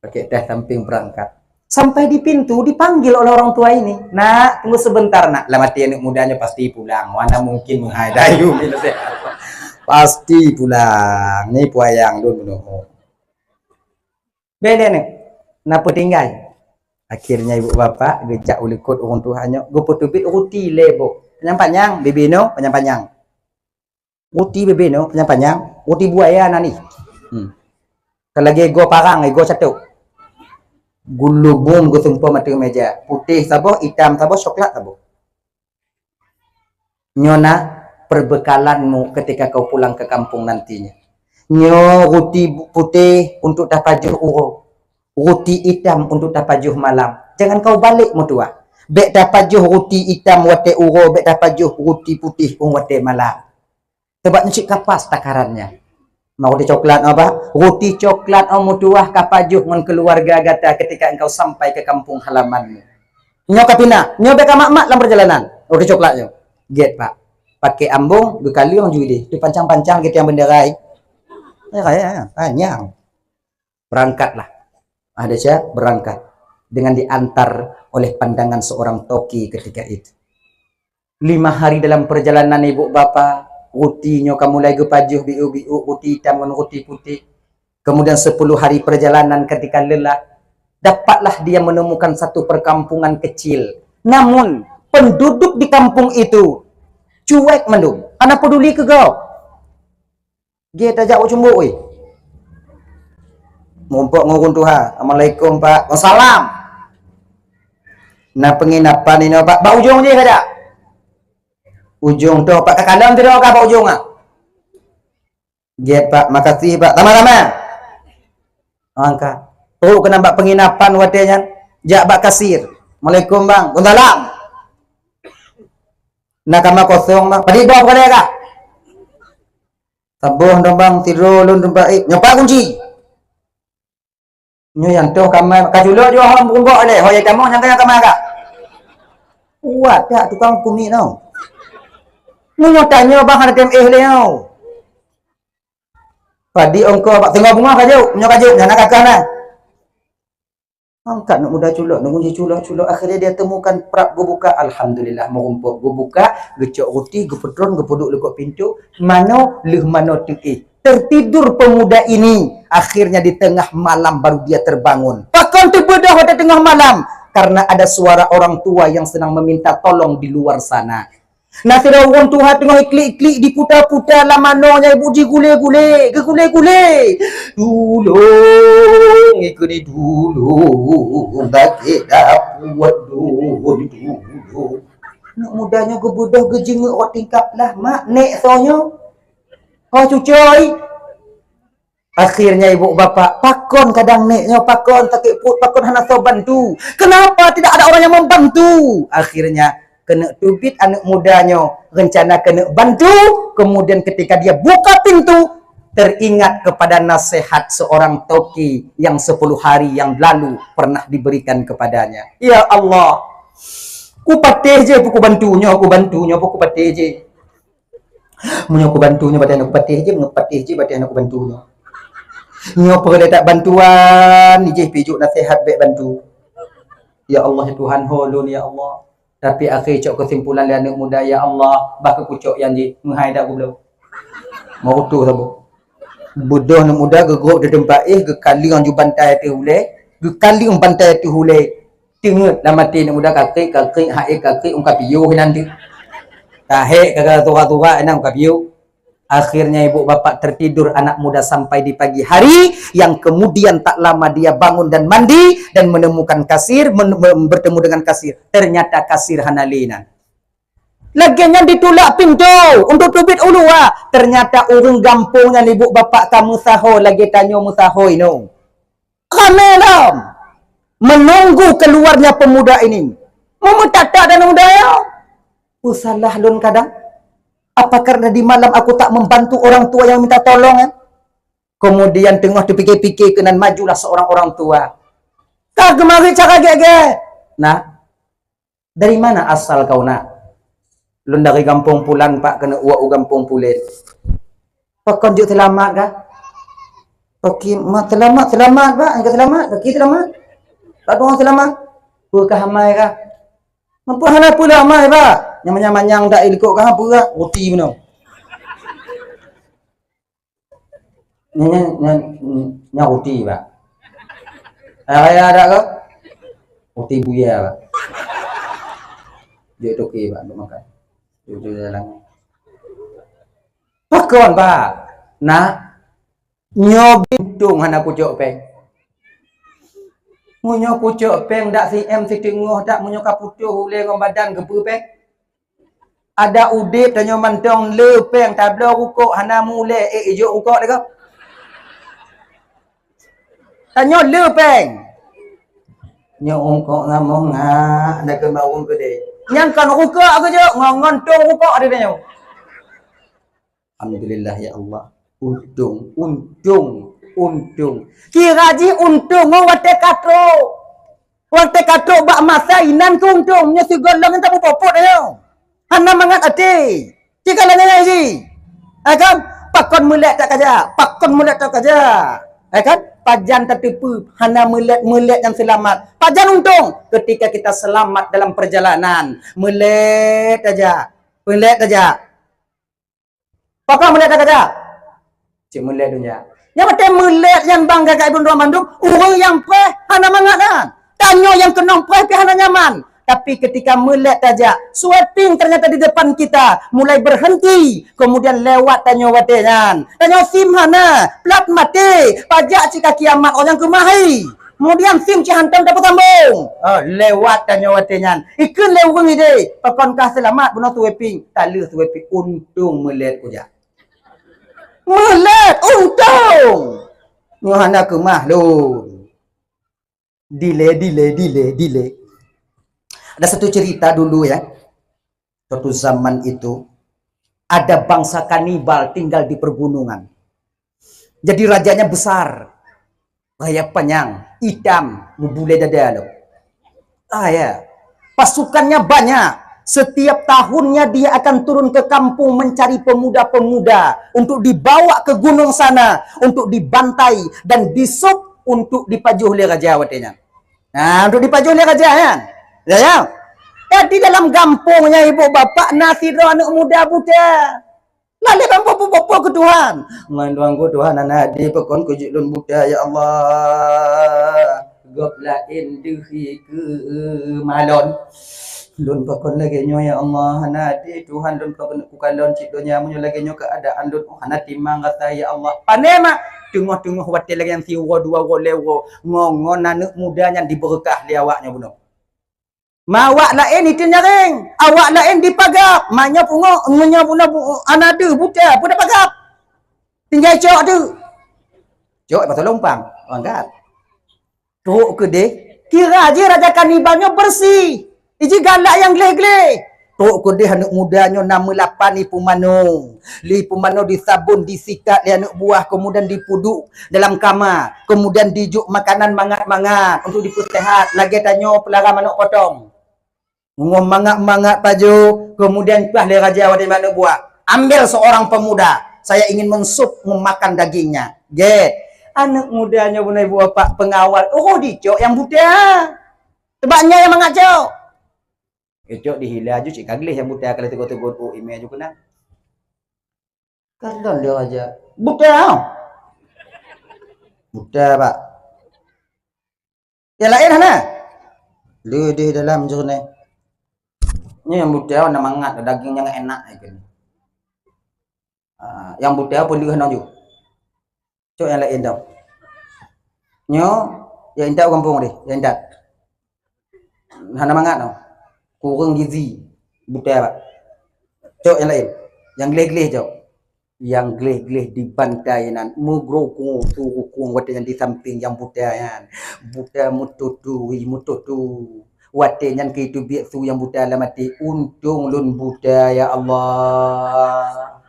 Pakai teh samping berangkat. Sampai di pintu dipanggil oleh orang tua ini. Nak, tunggu sebentar nak. Lah mati anak mudanya pasti pulang. Mana mungkin menghadayu. Pasti pulang. Ini puayang dulu. Beda nih. Napa tinggal? Akhirnya ibu bapak gejak ulikut orang tuanya. Gue putupit uti lebo. Panjang-panjang, bebeno, panjang-panjang. Uti bebeno, panjang-panjang. Uti buaya nani. Kalau lagi ego parang, ego satu. Gulubum gue tumpah mati meja. Putih sabo, hitam sabo, coklat sabo. Nyona perbekalanmu ketika kau pulang ke kampung nantinya. Nyo roti putih untuk tapajuh uro. Roti hitam untuk tapajuh malam. Jangan kau balik mutua. Bek tapajuh roti hitam wate uro, bek tapajuh roti putih wate malam. Sebab cik kapas takarannya. Mau roti coklat apa? Roti coklat mutuah kapajuh dengan keluarga gata ketika engkau sampai ke kampung halamanmu. Nyo kapina, nyo beka mak-mak dalam perjalanan. Roti coklatnya. Get pak. pakai ambung ge kaliong juga dia pancang-pancang gitu yang benderai panjang berangkatlah ada siapa berangkat dengan diantar oleh pandangan seorang toki ketika itu 5 hari dalam perjalanan ibu bapa rutinya kamu lagi pajuh biu-biu ruti hitam dengan ruti putih kemudian 10 hari perjalanan ketika lelah dapatlah dia menemukan satu perkampungan kecil namun penduduk di kampung itu cuek mendung anak peduli ke kau dia tajak cumbuk oi ngumpuk ngurun Tuhan Assalamualaikum Pak Wassalam nah penginapan ini Pak bak ujung je kada ujung tu Pak kakalam tu dah bak ujung ah dia Pak makasih Pak tama-tama angkat oh kena bak penginapan watenya jak bak kasir Assalamualaikum Bang Wassalam nak kamar kosong Bang padi bawa kali kak tabuh dong Bang tidur lun baik nyopa kunci nyo yang tu kamar kajulo jo hom bunggok le hoye kamu yang kaya kamar kak kuat tak tukang kumi tau nyo tanya Bang ada le tau padi ongko bak tengah bunga kaju nyo kaju nak kakak nah angkat nak muda culok nak kunci culok akhirnya dia temukan prap gue buka alhamdulillah merumpuk gue buka gecok roti gue pedron gue puduk lekuk pintu mano leh mano tuki tertidur pemuda ini akhirnya di tengah malam baru dia terbangun pakon terbedah pada tengah malam karena ada suara orang tua yang sedang meminta tolong di luar sana nah tidak orang tua tengah iklik-iklik diputar-putar lah manonya ibu digule-gule tolong ikut dulu bagi dapat dulu nak mudanya gue budah gue jenguk orang tingkap lah mak nek sonyo oh cucoy akhirnya ibu bapak pakon kadang neknya pakon takik put pakon hana so bantu kenapa tidak ada orang yang membantu akhirnya kena tubit anak mudanya rencana kena bantu kemudian ketika dia buka pintu teringat kepada nasihat seorang toki yang 10 hari yang lalu pernah diberikan kepadanya ya Allah ku patih je ku bantunya ku patih je munyo aku bantunya badan aku patih je badan aku bantunya nyo perlu tak bantuan ni je pijuk nasihat baik bantu ya Allah ya Tuhan holun ya Allah tapi akhir cok kesimpulan dia anak muda ya Allah bak kucok yang je menghai dak aku belum mau tu sabu bodoh anak muda gegok de tempat ke kali orang ju bantai tu hule ge kali orang bantai tu hule tingut dah mati anak muda kakek hae kakek ungkap piu nanti tahek kagak tua-tua enang kabiu akhirnya ibu bapak tertidur anak muda sampai di pagi hari yang kemudian tak lama dia bangun dan mandi dan menemukan kasir bertemu dengan kasir ternyata kasir hanalinan laginya ditulak pintu untuk tubit ulua ternyata urung gampungnya ibu bapak kamu saho lagi tanya musaho ino kamelam menunggu keluarnya pemuda ini memutata dan mudaya salah lun kadang apa karena di malam aku tak membantu orang tua yang minta tolong kan kemudian tengah dipikir-pikir kenan majulah seorang orang tua tak kemari cara gege nah dari mana asal kau nak lun dari kampung pulan pak kena uak kampung pulen pakon juk selamat kah pakai selamat pak enggak selamat pakai selamat tak orang selamat bukan hamai kah mampu hana pula hamai pak nyamang-nyamang dak ikut kah apa kah roti mana ni roti pak ayah ada ke roti buaya pak dia toki pak untuk makan dia dalam pakon pak nak nyobintung hana kucuk peng munyo kucuk peng dak CM si tengah dak munyo kaputuh hule ngom badan gepu peng ada udip dan nyomantong le peng tablo rukuk hana mule ijo rukuk dak kau tanyo le peng nyo rukuk ngamong ngak nak ke mau gede nyang kan rukuk ke je ngontong rukuk ada nyo alhamdulillah ya Allah untung kira ji untung wate kato bak masa inan ku untung nya si golong tak popot ayo hana mangat ati Jika lagi si. Kan? Pakon melek tak kerja. Pakon melek tak kerja. Kan? Pajan tertipu. Hana melek yang selamat. Pajan untung ketika kita selamat dalam perjalanan. Melek saja. Melek saja. Pakon melek tak kerja. Cik melek dunia. Yang macam melek yang bangga kat Ibn Mandum. Orang yang preh. Hana mangat kan? Tanya yang kena preh. Hana nyaman. Tapi ketika melek tajak, sweeping ternyata di depan kita mulai berhenti, kemudian lewat tanya watenan. Tanya SIM hana, plat mati, pajak cika kiamat orang kemahi. Kemudian SIM cihantam dapat sambung. Lewat tanya watenan. Ikun lewung ide, pakonkah selamat guna sweeping? Tak le sweeping, untung melek kuja. Melek untung. Ngahana kemah lu. Delay. Ada satu cerita dulu ya. Suatu zaman itu ada bangsa kanibal tinggal di pergunungan. Jadi rajanya besar. Raya panjang, hitam, bule dada lo. Ya. Pasukannya banyak. Setiap tahunnya dia akan turun ke kampung mencari pemuda-pemuda untuk dibawa ke gunung sana, untuk dibantai dan disup untuk dipajuh oleh raja watenya. Nah, untuk dipajuh oleh raja kan. Ya. Di dalam kampungnya ibu bapak nasi do anak muda buta. Lalu bapa ke Tuhan. Manduang ku Tuhan anak di pekon ku jilun buta ya Allah. Gopla induhi ke malon. Lun pekon lagi nyo ya Allah anak di Tuhan lun pekon ku kalon cik donya munyo lagi nyo keadaan lun anak timang kata ya Allah. Panema tengah-tengah watil lagi yang siwa dua lewo ngongon anak mudanya diberkah dia awaknya bunuh. Mawak lain itu nyaring, awak lain dipagap, maknya pungo, ngunya puna anada buta, puna pagap. Tinggal cok tu. Cok pasal lompang, angkat. Teruk ke deh? Kira aja raja kanibalnya bersih. Iji galak yang gleh-gleh. Teruk ke deh anak mudanya nama lapan Lipu Mano. Lipu Mano disabun, disikat dia anak buah, kemudian dipuduk dalam kamar. Kemudian dijuk makanan mangat-mangat untuk dipersehat. Lagi tanya pelarang anak potong. Mangat-mangat paju, kemudian pah le raja wadi mana buat. Ambil seorang pemuda, saya ingin mensup memakan dagingnya. Get. Anak mudanya bunai buah pak pengawal. Oh, dicok yang buta. Sebabnya yang mengacau. Cok dihila aju cik kaglih yang buta kalau tegur-tegur oh email juga nak. Kardon dia raja. Buta. Buta pak. Yang lain mana? Lu di dalam jurnal. Ini yang buta warna mangat, dagingnya enak kan. Yang buta pun dia hendak. Cok yang lain dah. Nyo, yang indah kampung deh, yang indah. Hana mangat tau. Kurang gizi. Buta pak. Cok yang lain. Yang gleh-gleh cok. Yang gleh-gleh di bantai nan. Mugrokung, turukung wate yang di samping yang buta kan. Buta mututu. Watenya ke itu biak su yang buta lah mati. Untung lun buta ya Allah.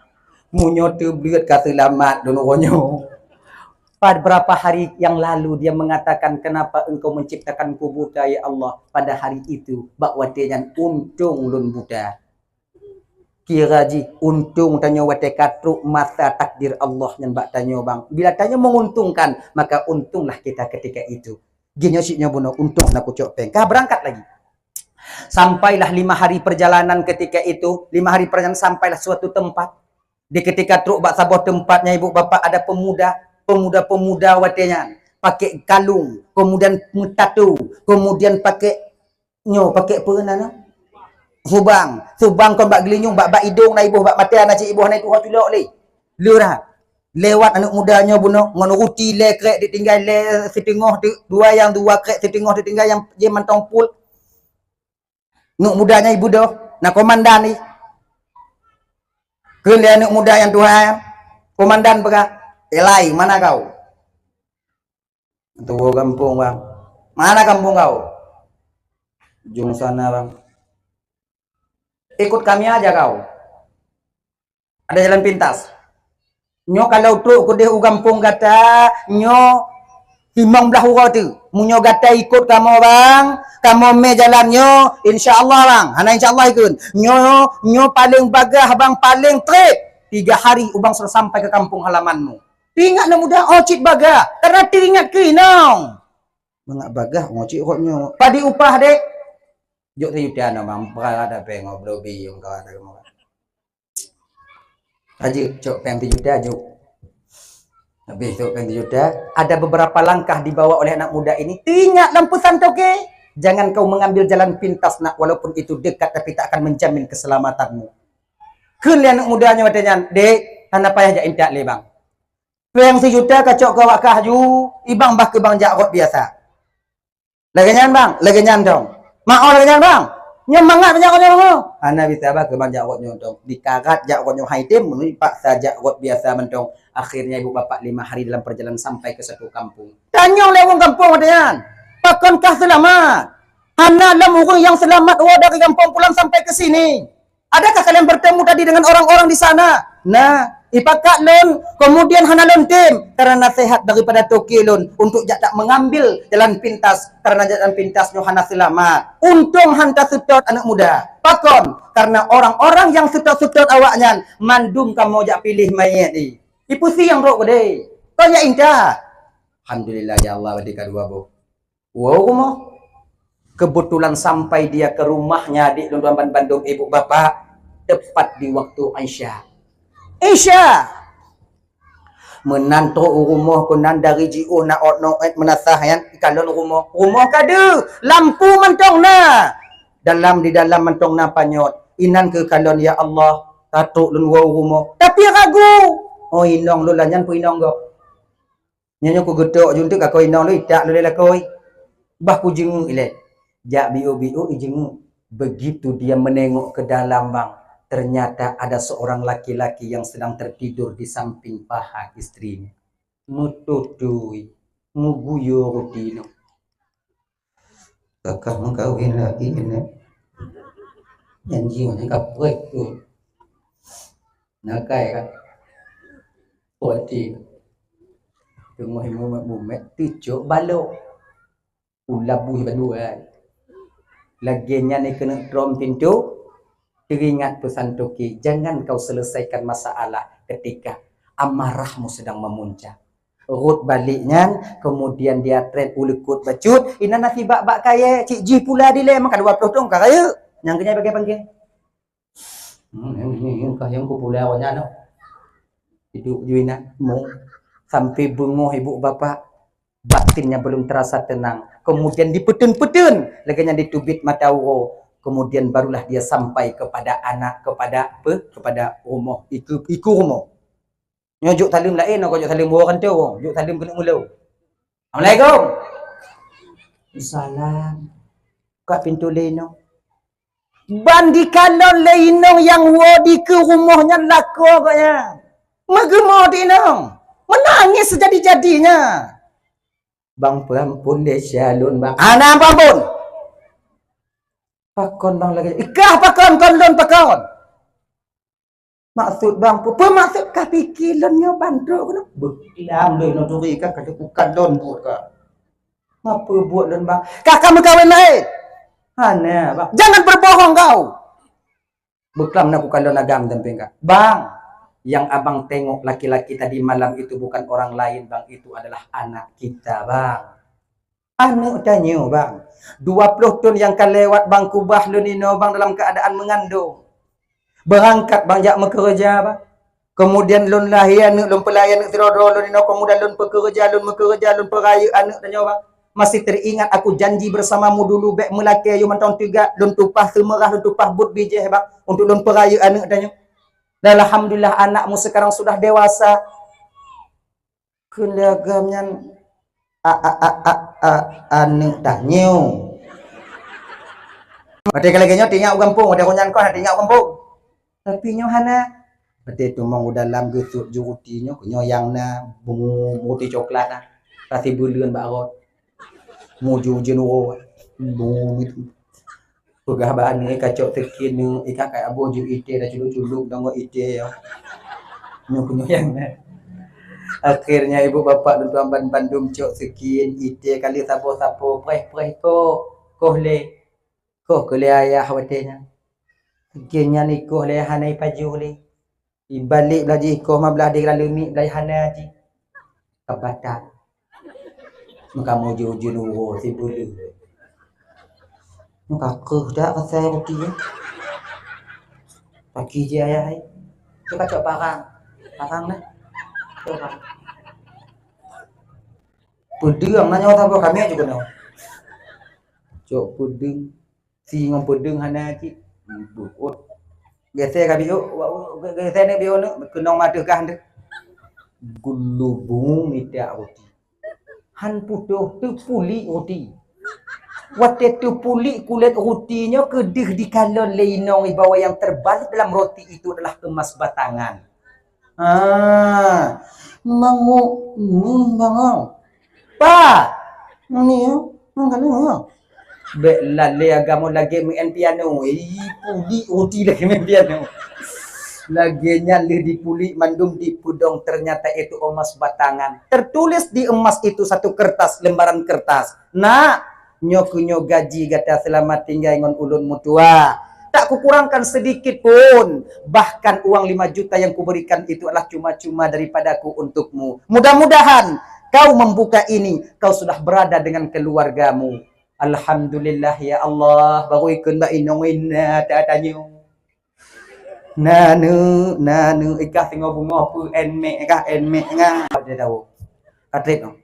Munyo tu belut kata selamat lun ronyo. Pada beberapa hari yang lalu dia mengatakan kenapa engkau menciptakanku buta ya Allah pada hari itu. Bak watenya untung lun buta. Kira ji untung tanya wate katruk masa takdir Allah yang bak tanya bang. Bila tanya menguntungkan maka untunglah kita ketika itu. Gini siknya bunuh untung nak kucok peng. Kah berangkat lagi. Sampailah 5 hari perjalanan ketika itu. 5 hari perjalanan sampailah suatu tempat. Di ketika truk bak sabuh tempatnya ibu bapa ada pemuda watenya pakai kalung, kemudian mutatu, kemudian pakai apa nana? Subang kon bak gelinyung bak hidung na ibu bak mata na cik ibu na itu hatulok le. Lurah. Lewat anak mudanya bunuh ngono ruti le krek ditinggal le setengah dua krek setengah ditinggal yang je mantong pul. Anak mudanya ibu dah nak komandan ni. Kele anak muda yang Tuhan komandan pega. Elai mana kau? Tua kampung bang. Mana kampung kau? Jung sana bang. Ikut kami aja kau. Ada jalan pintas. Nyo kalau truk ku deh kampung kata nyo Himang belah hurau tu. Munyo gata ikut kamu bang. Kamu me jalannya. InsyaAllah bang. Hana insyaAllah ikut. Nyo paling bagah bang. Paling trip. 3 hari ubang sudah sampai ke kampung halamanmu. Teringatlah mudah. Oh cik bagah. Karena teringat ke inong. Mengak bagah. Oh cik rotnya. Padi upah dek. Juk sayudan bang. Berada pengok. Belobi yang kau ada kemana. Haji, cok peng juta juk. Habis tu peng juta, ada beberapa langkah dibawa oleh anak muda ini. Teringat lampu santoke. Jangan kau mengambil jalan pintas nak, walaupun itu dekat tapi tak akan menjamin keselamatanmu. Kalian anak mudanya katanya, dek, hana payah jak intak le bang. Peng sejuta kacok kau wakah ju, ibang bah ke bang jakot biasa. Laganyan bang, laganyan dong. Mau laganyan bang. Nyemangat banyak orang tu. Ana bisa apa ke banyak orang tu. Dikarat jak orang haitim menurut pak saja orang biasa mentong. Akhirnya ibu bapak 5 hari dalam perjalanan sampai ke satu kampung. Tanya oleh orang kampung katanya. Pakankah selamat? Ana lam orang yang selamat dari kampung pulang sampai ke sini. Adakah kalian bertemu tadi dengan orang-orang di sana? Nah, ipakat lon, kemudian hana lon tim karena nasihat daripada toki lon untuk tak mengambil jalan pintas karena jalan pintasnya hana selamat. Untung hanta sutut anak muda. Pakon karena orang-orang yang sutut-sutut awaknya mandum kamu jak pilih mayat ni. Ipusi yang rok gede. Kau ya indah. Alhamdulillah ya Allah badika dua bu. Wow rumah. Kebetulan sampai dia ke rumahnya di London Bandung ibu bapak tepat di waktu Isya menantu rumah kunan dari jiu na noet menasah yan kalon rumah kade lampu mentong na di dalam mentong na panyot inan ke kalon ya Allah tatuk lun wau rumah tapi ragu oh inong lu lanyan pu inong go nyanyo ku gedok juntuk ka ko inong lu idak lu la koi bah ku jengu ile jak biu jengu begitu dia menengok ke dalam bang. Ternyata ada seorang laki-laki yang sedang tertidur di samping paha istrinya. Mututui, muguyo dino. Kakak mengkawin lagi ini. Janji macam kaprek tu. Nakai kan. Poti. Tengok mumet tujuk balok. Ulabuh baduai. Laginya ni kena drum pintu. Teringat pesan Toki, jangan kau selesaikan masalah ketika amarahmu sedang memuncak. Rut baliknya, kemudian dia tren ulekut bacut. Ina nasi bak-bak kaya, cik ji pula di le, maka 20 dong kaya. Yang kena bagi panggil. Yang kah yang ku pula awaknya no. Hidup juina, mau sampai bengoh ibu bapak. Batinnya belum terasa tenang. Kemudian dipetun-petun, laginya ditubit mata uro. Kemudian barulah dia sampai kepada anak, kepada apa? Kepada rumah. Iku rumah. Nyojok talim lain, kau jok talim orang tu. Jok talim kena mula. Assalamualaikum. Salam. Kat pintu leno. Bandikalon leno yang wadi ke rumahnya laku agaknya. Magemau dinong. Menangis sejadi-jadinya. Bang perampun dia syalun bang. Anak perampun. Pakon bang lagi. Ikah pakon, kondon pakon. Maksud bang, apa maksud kah pikirannya banduk kena? Beklam doi no duri kah kata bukan don buat kah. Apa buat don bang? Kah kamu kahwin lain? Hana bang. Jangan berbohong kau. Beklam nak bukan don agam tempeng kah. Bang, yang abang tengok laki-laki tadi malam itu bukan orang lain bang, itu adalah anak kita bang. Anak tanya bang. 20 tahun yang kan lewat bang kubah lu nino bang dalam keadaan mengandung. Berangkat bang jak bekerja bang. Kemudian lun lahir anak lun pelayan anak tirodo lun nino kemudian lun bekerja lun peraya anak tanya bang. Masih teringat aku janji bersamamu dulu bek melaki ayu mentong 3 lun tupah semerah lun tupah but bijih bang untuk lun peraya anak tanya. Dan alhamdulillah anakmu sekarang sudah dewasa. Kelagamnya anak tanya. Ada lagi nyo tinggal kampung, ada konyan kau tinggal kampung. Tapi nyo hana. Berarti tu mau dalam gesut juruti nyo yang na bungu roti coklat na. Kasih bulan barot. Muju jenuro. Bungu itu. Pegahbaan ni kacau tekin ni ikat kat abo ju ite dah culuk-culuk dango ite ya. Nyo yang na. Akhirnya ibu bapa dan tuan Bandung cok sekian ite kali sapo-sapo preh-preh koh le koh kele ayah watenya. Akhirnya ni koh le hanai paju le. Ibalik belaji koh ma belah di lalumi belai hana ji. Kabata. Muka muju-uju nuro si bulu. Muka keh dak pasal roti ya. Pagi je ayah ai. Tu kacau parang. Parang dah. Tu parang. Pudeng nanya apa kami juga no. Cok pudeng. Si ngom pudeng hana ci. Buat. Biasa kami yo biasa ni bio no kenong mata kah ande. Gulubung midak roti. Han putuh tu puli roti. Waktu tu puli kulit rotinya kedih di kalon leinong ibawa yang terbalik dalam roti itu adalah emas batangan. Mangu. Pa, ni yo, mangkano. Be lale agamo lagi main piano. Puli roti lagi main piano. Lagi nyalih di puli mandum di pudong ternyata itu emas batangan. Tertulis di emas itu satu kertas, lembaran kertas. Nah, nyo gaji kata selamat tinggal ngon ulun mutua. Tak kukurangkan sedikit pun. Bahkan uang 5 juta yang kuberikan itu adalah cuma-cuma daripadaku untukmu. Mudah-mudahan kau membuka ini, kau sudah berada dengan keluargamu. Alhamdulillah ya Allah. Baru ikut mbak inongin tak tanya. Nanu ikah tengok bunga apa enmek ngah. Dia tahu. Katrit no.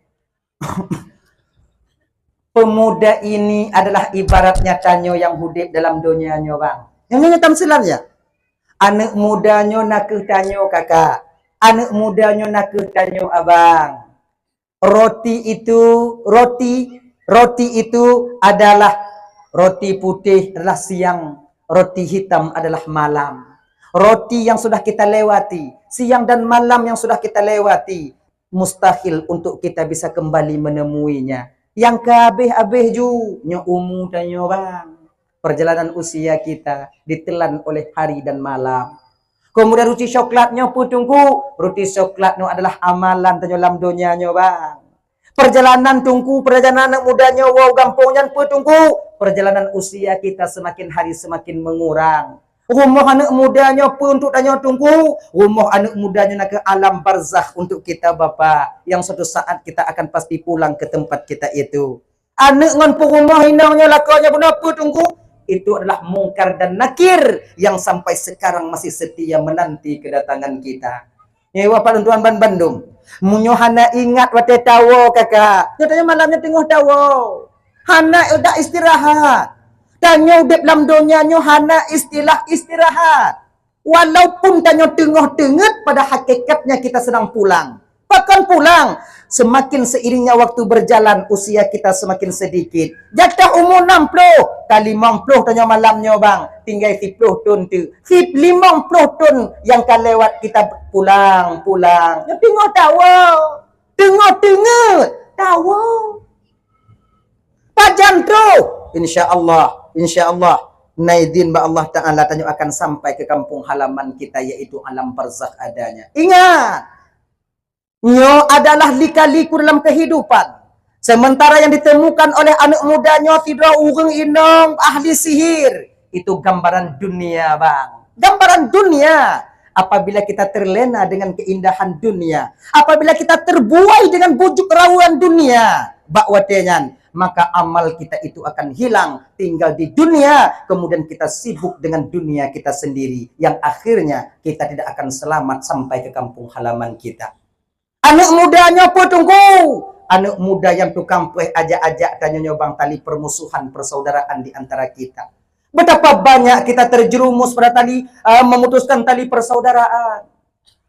Pemuda ini adalah ibaratnya tanyo yang hidup dalam dunianya bang. Yang ini tamsilan ya. Anak mudanya nak ke tanyo kakak. Anak mudanya nak ke tanyo abang. Roti itu adalah roti putih adalah siang, roti hitam adalah malam. Roti yang sudah kita lewati, siang dan malam yang sudah kita lewati, mustahil untuk kita bisa kembali menemuinya. Yang kabeh-abeh ju nyo umu dan nyo bang. Perjalanan usia kita ditelan oleh hari dan malam. Kemudian roti coklatnya pun tunggu. Roti coklatnya adalah amalan dalam dunia nyo bang. Perjalanan tunggu, perjalanan anak mudanya wow gampungnya pun tunggu. Perjalanan usia kita semakin hari semakin mengurang. Rumah anak mudanya pun untuk tanya tunggu. Rumah anak mudanya nak ke alam barzakh untuk kita bapa. Yang suatu saat kita akan pasti pulang ke tempat kita itu. Anak ngan pun rumah hinangnya lakanya pun apa tunggu. Itu adalah mungkar dan nakir. Yang sampai sekarang masih setia menanti kedatangan kita. Ya bapak dan tuan Bandung. Munyo hana ingat wate tawo kakak. Nyatanya malamnya tengah tawo. Hana udah istirahat. Tanya udip dalam dunia nyo hana istilah istirahat. Walaupun tanya tengah-tengah pada hakikatnya kita sedang pulang. Bahkan pulang. Semakin seiringnya waktu berjalan usia kita semakin sedikit. Jatah umur 60 kali 50 tanya malamnya bang. Tinggal 10 tahun tu. 50 tahun yang kan lewat kita pulang. Tengok tawa. Tengok tawa. Pajan tu. InsyaAllah naidin ba Allah Ta'ala tanya akan sampai ke kampung halaman kita yaitu alam barzakh adanya. Ingat, nyo adalah lika-liku dalam kehidupan. Sementara yang ditemukan oleh anak mudanya tidak urang inong ahli sihir. Itu gambaran dunia bang. Gambaran dunia. Apabila kita terlena dengan keindahan dunia. Apabila kita terbuai dengan bujuk rawuan dunia. Bakwatenyan. Maka amal kita itu akan hilang. Tinggal di dunia. Kemudian kita sibuk dengan dunia kita sendiri. Yang akhirnya kita tidak akan selamat sampai ke kampung halaman kita. Anak mudanya apa tunggu? Anak muda yang tukang pueh ajak-ajak tanya nyobang tali permusuhan persaudaraan di antara kita. Betapa banyak kita terjerumus pada tali memutuskan tali persaudaraan.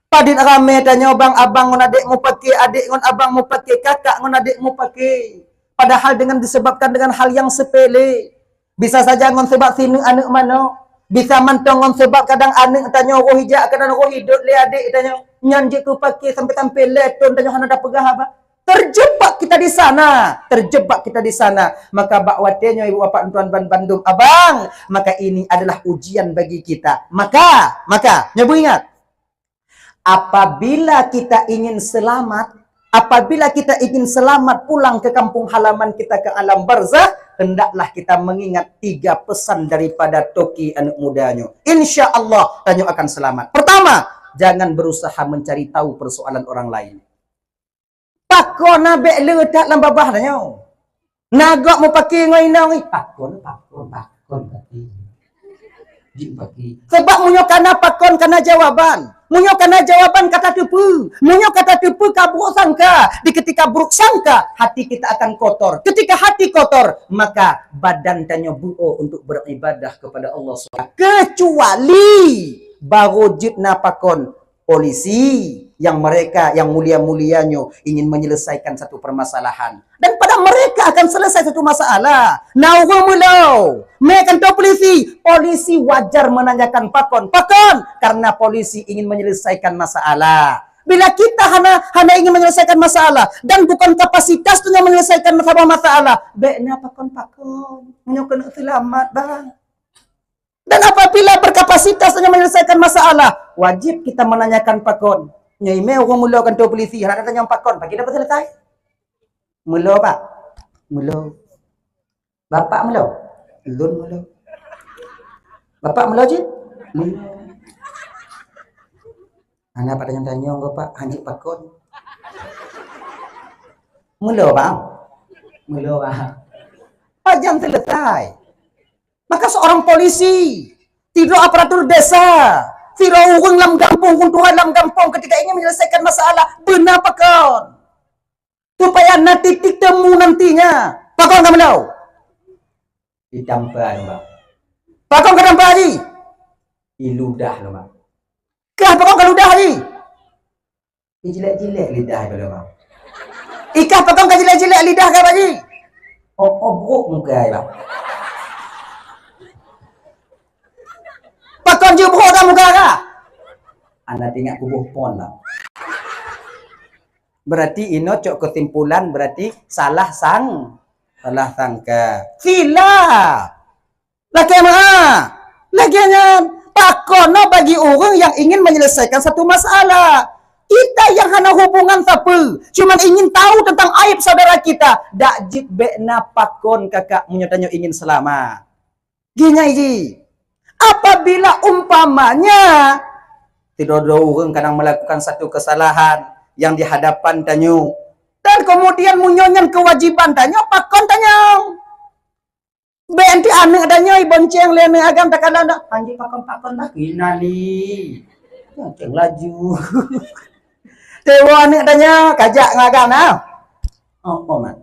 Padin rame tanya nyobang abang ngon adik mau pakai, adik ngon abang mau pakai, kakak ngon adik mau pakai. Padahal dengan disebabkan dengan hal yang sepele. Bisa saja ngon sebab sini anak mana. Bisa mantong ngon sebab kadang anak tanya roh hijak, kadang roh hidup le adik tanya. Nyanjik ku pakai sampai tampil leton tanya hana dah pegah apa. Terjebak kita di sana. Maka bakwatenya ibu bapak tuan Bandung abang. Maka ini adalah ujian bagi kita. Maka nyabu ingat. apabila kita ingin selamat, apabila kita ingin selamat pulang ke kampung halaman kita ke alam barzah, hendaklah kita mengingat 3 pesan daripada Toki anak mudanya. Insya Allah tanyo akan selamat. Pertama, jangan berusaha mencari tahu persoalan orang lain. Pakon nabe letak dalam babah tanyo. Nagak mau pakai ngoinang ni. Pakon pakai. Sebab munyo kana pakon kana jawaban. Munyo kana jawaban kata tepu. Munyo kata tepu buruk sangka. Di ketika buruk sangka, hati kita akan kotor. Ketika hati kotor, maka badan tanyo buo untuk beribadah kepada Allah SWT. Kecuali baru jitna pakon polisi yang mereka yang mulia-mulianya ingin menyelesaikan satu permasalahan. Dan pada mereka akan selesai satu masalah. Nawa mulau. Mereka tahu polisi wajar menanyakan pakon, karena polisi ingin menyelesaikan masalah. Bila kita hanya ingin menyelesaikan masalah dan bukan kapasitas tu yang menyelesaikan masalah, baiknya pakon, menyokong selamat bang. Dan apabila berkapasitas untuk menyelesaikan masalah, wajib kita menanyakan pakon. Nyai orang mula kan tahu polisi, nak tanya pakon, bagi dapat selesai. Mula pak, mula. Bapak mula, lun mula. Bapak mula je, mula. Anak pak tanya kau pak, hanjik pakon. Mula bang, mula bang. Pajam selesai. Maka seorang polisi, tidak aparatur desa, tidak orang dalam kampung, kuntuhan dalam kampung ketika ingin menyelesaikan masalah, benar pakon. Supaya nanti titik temu nantinya. Pakon kamu tahu? Ditampak bang. Pakon ke tampak lagi? Iludah lo bang. Kah pakon ke ludah lagi? Jilek-jilek lidah kalau bang. Ikah pakon ke jilek-jilek lidah ke lagi? Obrok muka bang. Pakon je bro dah muka kah? Anda tengok kubuh pon lah. Berarti ino cok kesimpulan berarti salah sangka. Sila. Lagi laginya pakon bagi orang yang ingin menyelesaikan satu masalah. Kita yang hanya hubungan siapa? Cuma ingin tahu tentang aib saudara kita. Dak jit bekna pakon kakak menyatanya ingin selamat. Gini ji. Apabila umpamanya tidak ada orang kadang melakukan satu kesalahan yang di hadapan tanyo dan kemudian munyonyan kewajiban tanyo pakon tanyo. Benti anak tanyo bonceng lene agam takalan dak anjing pakon dah kinali. Bonceng laju. Tewa anak tanyo kajak ngagam nah. Oh man.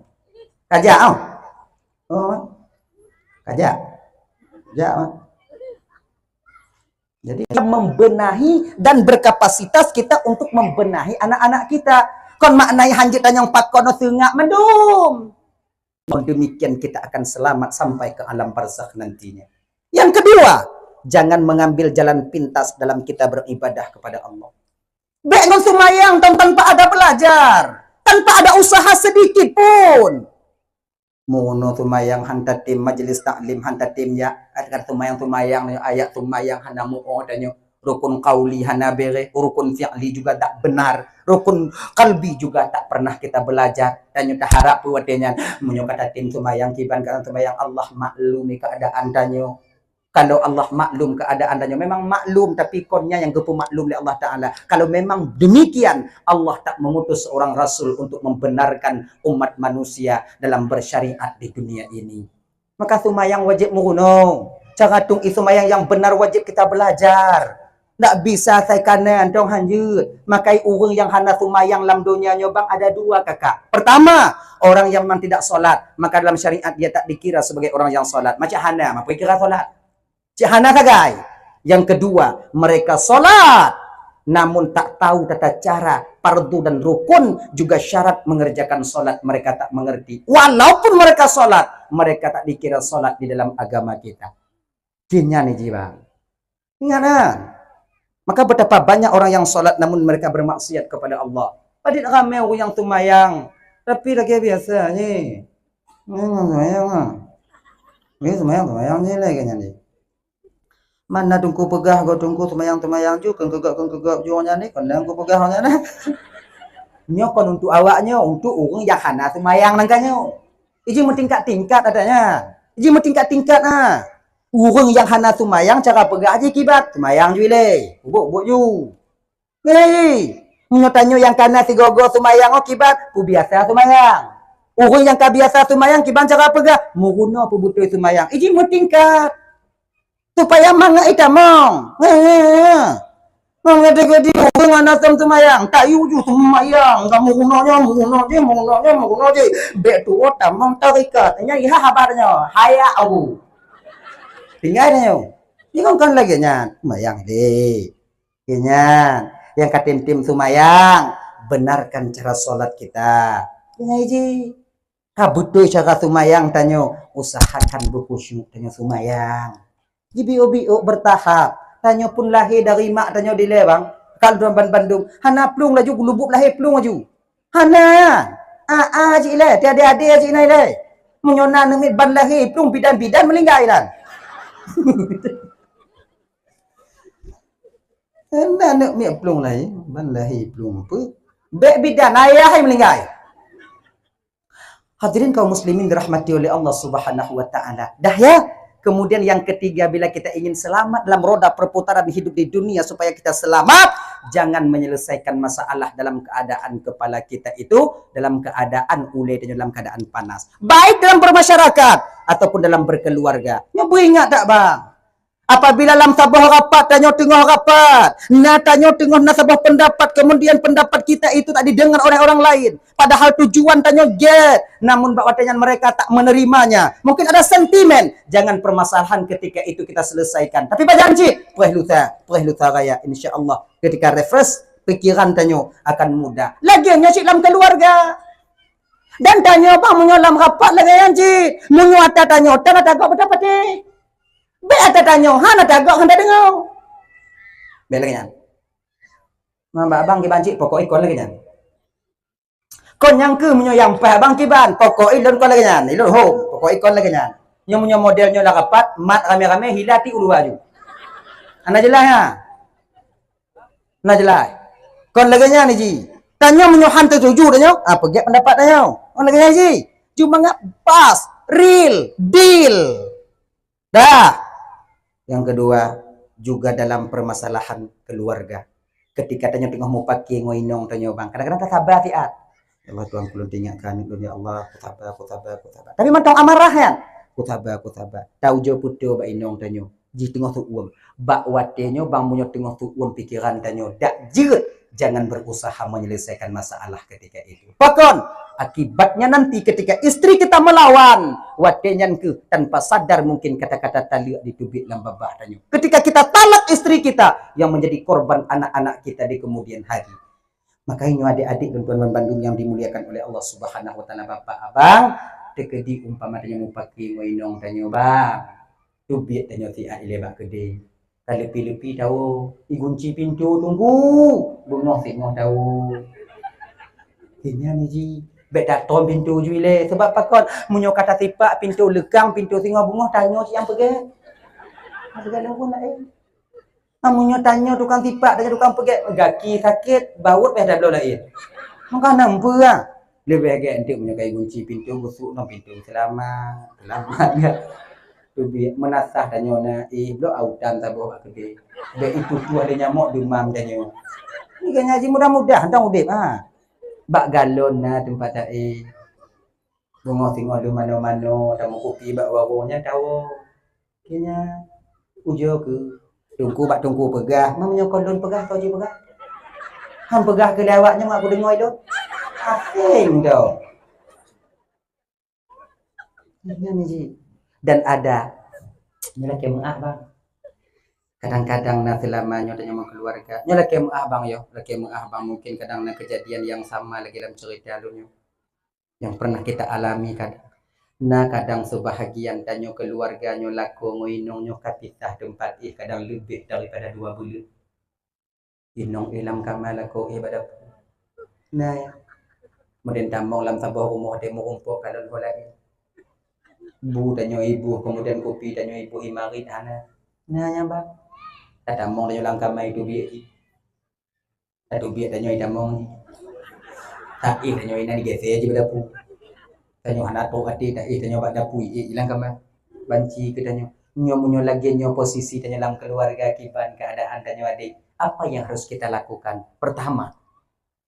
Kajak oh. Oh. Kajak. Kajak man. Jadi kita membenahi dan berkapasitas kita untuk membenahi anak-anak kita. Kon maknai hanjit yang pakon sengak mendum. Demikian kita akan selamat sampai ke alam barzakh nantinya. Yang kedua, jangan mengambil jalan pintas dalam kita beribadah kepada Allah. Baik sumayang tanpa ada belajar, tanpa ada usaha sedikit pun. Mono tumayang hantar tim majelis taklim hantar timnya ada tumayang ayat tumayang hana mu'o danyo rukun qauli hana bere rukun fi'li juga tak benar rukun qalbi juga tak pernah kita belajar danyo tak harap buatnya munyo kata tim tumayang kiban kata tumayang Allah maklumi keadaan danyo. Kalau Allah maklum keadaan danyo memang maklum tapi konnya yang gepu maklum oleh Allah Ta'ala. Kalau memang demikian Allah tak mengutus seorang Rasul untuk membenarkan umat manusia dalam bersyariat di dunia ini. Maka sumayang wajib murunong. Cara tung sumayang yang benar wajib kita belajar. Tak bisa saya kanan dong hanjut. Makai orang yang hana sumayang dalam dunia nyobang ada dua kakak. Pertama, orang yang memang tidak solat. Maka dalam syariat dia tak dikira sebagai orang yang solat. Macam hana, apa kira solat? Cihana kagai. Yang kedua, mereka solat namun tak tahu tata cara fardu dan rukun juga syarat mengerjakan solat mereka tak mengerti. Walaupun mereka solat, mereka tak dikira solat di dalam agama kita. Kinya nih jiwa. Ingat. Maka betapa banyak orang yang solat namun mereka bermaksiat kepada Allah. Padahal ramai orang yang tumayang, tapi lagi biasa ni. Tumayang ni lagi nih. Mana tungku pegah go tungku semayang-semayang ju kan kegak juanya ni kan aku pegah nya nah. Nyo kon untuk awaknya, untuk orang yang hana semayang nangkanya. Iji mentingkat-tingkat adanya. Iji mentingkat-tingkat ha. Orang yang hana semayang cara pegah aja kibat semayang ju le. Buk ju. Hei. Nyo tanyo yang kana si gogo semayang oh kibat ku biasa semayang. Orang yang ka biasa semayang kibat cara pegah muruno pu butuh semayang. Iji mentingkat supaya manga itamong. Mang gede-gede orang anasam semayang, tak yuju semayang, kamu gunonya je. Bek tu tamang tarikat, nya iha habarnya, haya abu. Tinggal dia kan lagi nya, semayang deh. Nya, yang katim-tim semayang, benarkan cara solat kita. Nya iji. Betul cara semayang tanyo, usahakan berkhusyuk tanyo semayang. Bio-bio bertahap. Tanyo pun lahir dari mak tanyo di lewang. Kalau dalam Bandung, hana plung laju lubuk lahir plung laju. Hana. Ji le, tiada-ada ji nai le. Menyona nemit ban lahir plung bidan-bidan melinggai lan. Hana nak mi plung lahir, ban lahir plung apa? Bek bidan ayah melinggai. Hadirin kaum muslimin dirahmati oleh Allah Subhanahu wa taala. Dah ya. Kemudian yang ketiga, bila kita ingin selamat dalam roda perputaran hidup di dunia, supaya kita selamat, jangan menyelesaikan masalah dalam keadaan kepala kita itu dalam keadaan ulai dan dalam keadaan panas. Baik dalam bermasyarakat ataupun dalam berkeluarga. Nyobu ingat tak bang? Apabila dalam sebuah rapat, tanyo tengah rapat, tanyo tengah sebuah pendapat, kemudian pendapat kita itu tak didengar oleh orang lain. Padahal tujuan tanyo get, namun bawatannya mereka tak menerimanya. Mungkin ada sentimen. Jangan permasalahan ketika itu kita selesaikan. Tapi berjanji, perluta raya, insya-Allah ketika refresh, pikiran tanyo akan mudah. Lagiannya cik dalam keluarga. Dan tanyo bang menyolam rapat lagi anjing. Menyuata tanyo, tanah tagak pendapat ni. Be ada tanya, hana tagak hendak dengar. Be lagi nyan. Mbak abang ki banci pokok ikon lagi nyan. Kon yang ke menyo yang pah bang ki ban, pokok ilon kon lagi nyan. Ilon home, pokok ikon lagi nyan. Nyo menyo modelnya lah rapat, mat rame-rame hilati ulu baju. Ana jelas ha. Ana jelas. Kon lagi nyan ji. Tanya menyo han tertuju danyo, apa gak pendapat danyo? On lagi nyan ji. Cuma ngap pas, real, deal. Dah. Yang kedua, juga dalam permasalahan keluarga. Ketika tanya tengah mau pakai ngoinong tanya bang, kadang-kadang tak sabar tiat. Ya Allah Tuhan kulun tinggalkan itu ya Allah, ku sabar. Tapi mantong amarah ya. Ku sabar. Tahu jo putu ba inong tanyo. Ji tengah tu uang. Bak watenyo bang munyo tengah tu uang pikiran tanyo. Dak jeut. Jangan berusaha menyelesaikan masalah ketika itu. Pakon, akibatnya nanti ketika istri kita melawan, watenyan ke tanpa sadar mungkin kata-kata taliak ditubik dalam babah tanyo. Ketika kita talak istri kita yang menjadi korban anak-anak kita di kemudian hari. Makanya adik-adik dan tuan-tuan Bandung yang dimuliakan oleh Allah Subhanahu wa taala, bapak abang, tekedi umpama tanyo mau pakai ngoinong tanyo bang. Tubik tanyo ti ile bak gede. Kalau lepi-lepi tahu, dikunci pintu tunggu, bungoh tahu. Ini ni ji, beda tom pintu juile. Sebab pakon munyo kata tipak pintu lekang, pintu singo bungoh tanyo siang pergi. Segala pun nak munyo tanyo tukang tipak, tanya tukang pergi, gaki sakit, baut dah belum lain. Maka nampu ah. Lebih agak nanti munyo kai kunci pintu busuk no pintu selamat ya. Lebih menasah tanyo na blok autan taboh gede. Dek itu tu ada nyamuk demam tanyo. Ni kan ngaji mudah-mudah hantang udip ha. Bak galon na tempat tak tengok di mana-mana tamu kopi bak warungnya tahu. Kenya ujo ke tungku pegah. Mamanya kondon pegah kau je pegah. Ham pegah ke lawaknya mak aku dengar itu. Asing tau. Ini ji. Dan ada nyala ke mengah bang. Kadang-kadang na selamanya tanya mau keluarga. Nyala ke mengah bang yo, lagi mengah bang mungkin kadang na kejadian yang sama lagi dalam cerita dulu yang pernah kita alami kadang. Nah kadang sebahagian tanya keluarganya laku ngoinongnya kapisah tempat kadang lebih daripada 2 bulan. Inong ilam kamal laku pada. Nah ya. Kemudian tamong lam sabah rumah demo rumpuk kalau lagi. Bu tanya ibu, kemudian kopi tanya ibu himarit ana. Nah nyambang. Ada mong tanya langkah mai tu biak ni. Ada biak tanya ida mong ni. Tak tanya ina ni gese aja berdapu. Tanya anak tu ati tak tanya bak dapu hilang kamar. Banci ke tanya. Nyo lagi nyo posisi tanya dalam keluarga kiban keadaan tanya adik. Apa yang harus kita lakukan? Pertama,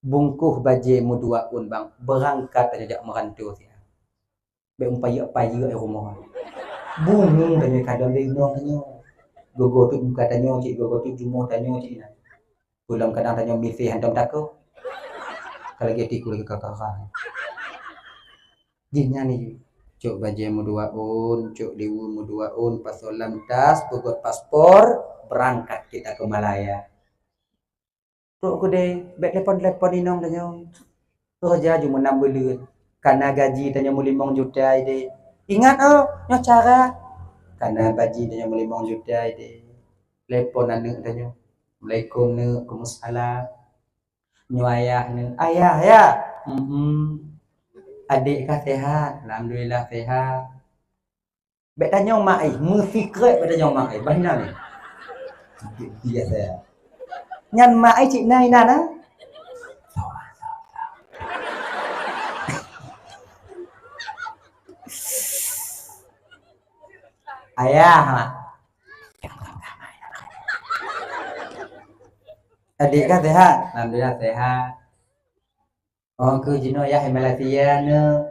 bungkuh baje mu dua un bang berangkat tanya jak merantau dia. Be umpaya rumah. Bungung tanya kadang dia tanya. Gogo tu muka tanya cik, gogo tu jumo tanya cik nak. Pulang kadang tanya misi hantam takut. Kalau gitu lagi kakak. Jinya ni. Cuk baje mu dua un, cuk liwu mu dua un, pasolam tas, bugot paspor, berangkat kita ke Malaya. Cuk ku deh, bek telepon inong tanya. Kerja cuma 6 bulan. Karena gaji tanya mu 5 juta ide. Ingat nyo cara. Karena gaji tanya mu 5 juta ide. Telepon anak tanya. Assalamualaikum ne, Waalaikumsalam. Nyo ayah ne, ayah ya. Adik kah sehat? Alhamdulillah sehat. Bek tanya mak ai, secret bek tanya mak ai. Bahina ni. Dia saya. Nyan mak ai cik nai nana. Ayah. Adik kah sehat? Alhamdulillah sehat. Oh ke jino ya Malaysia ne.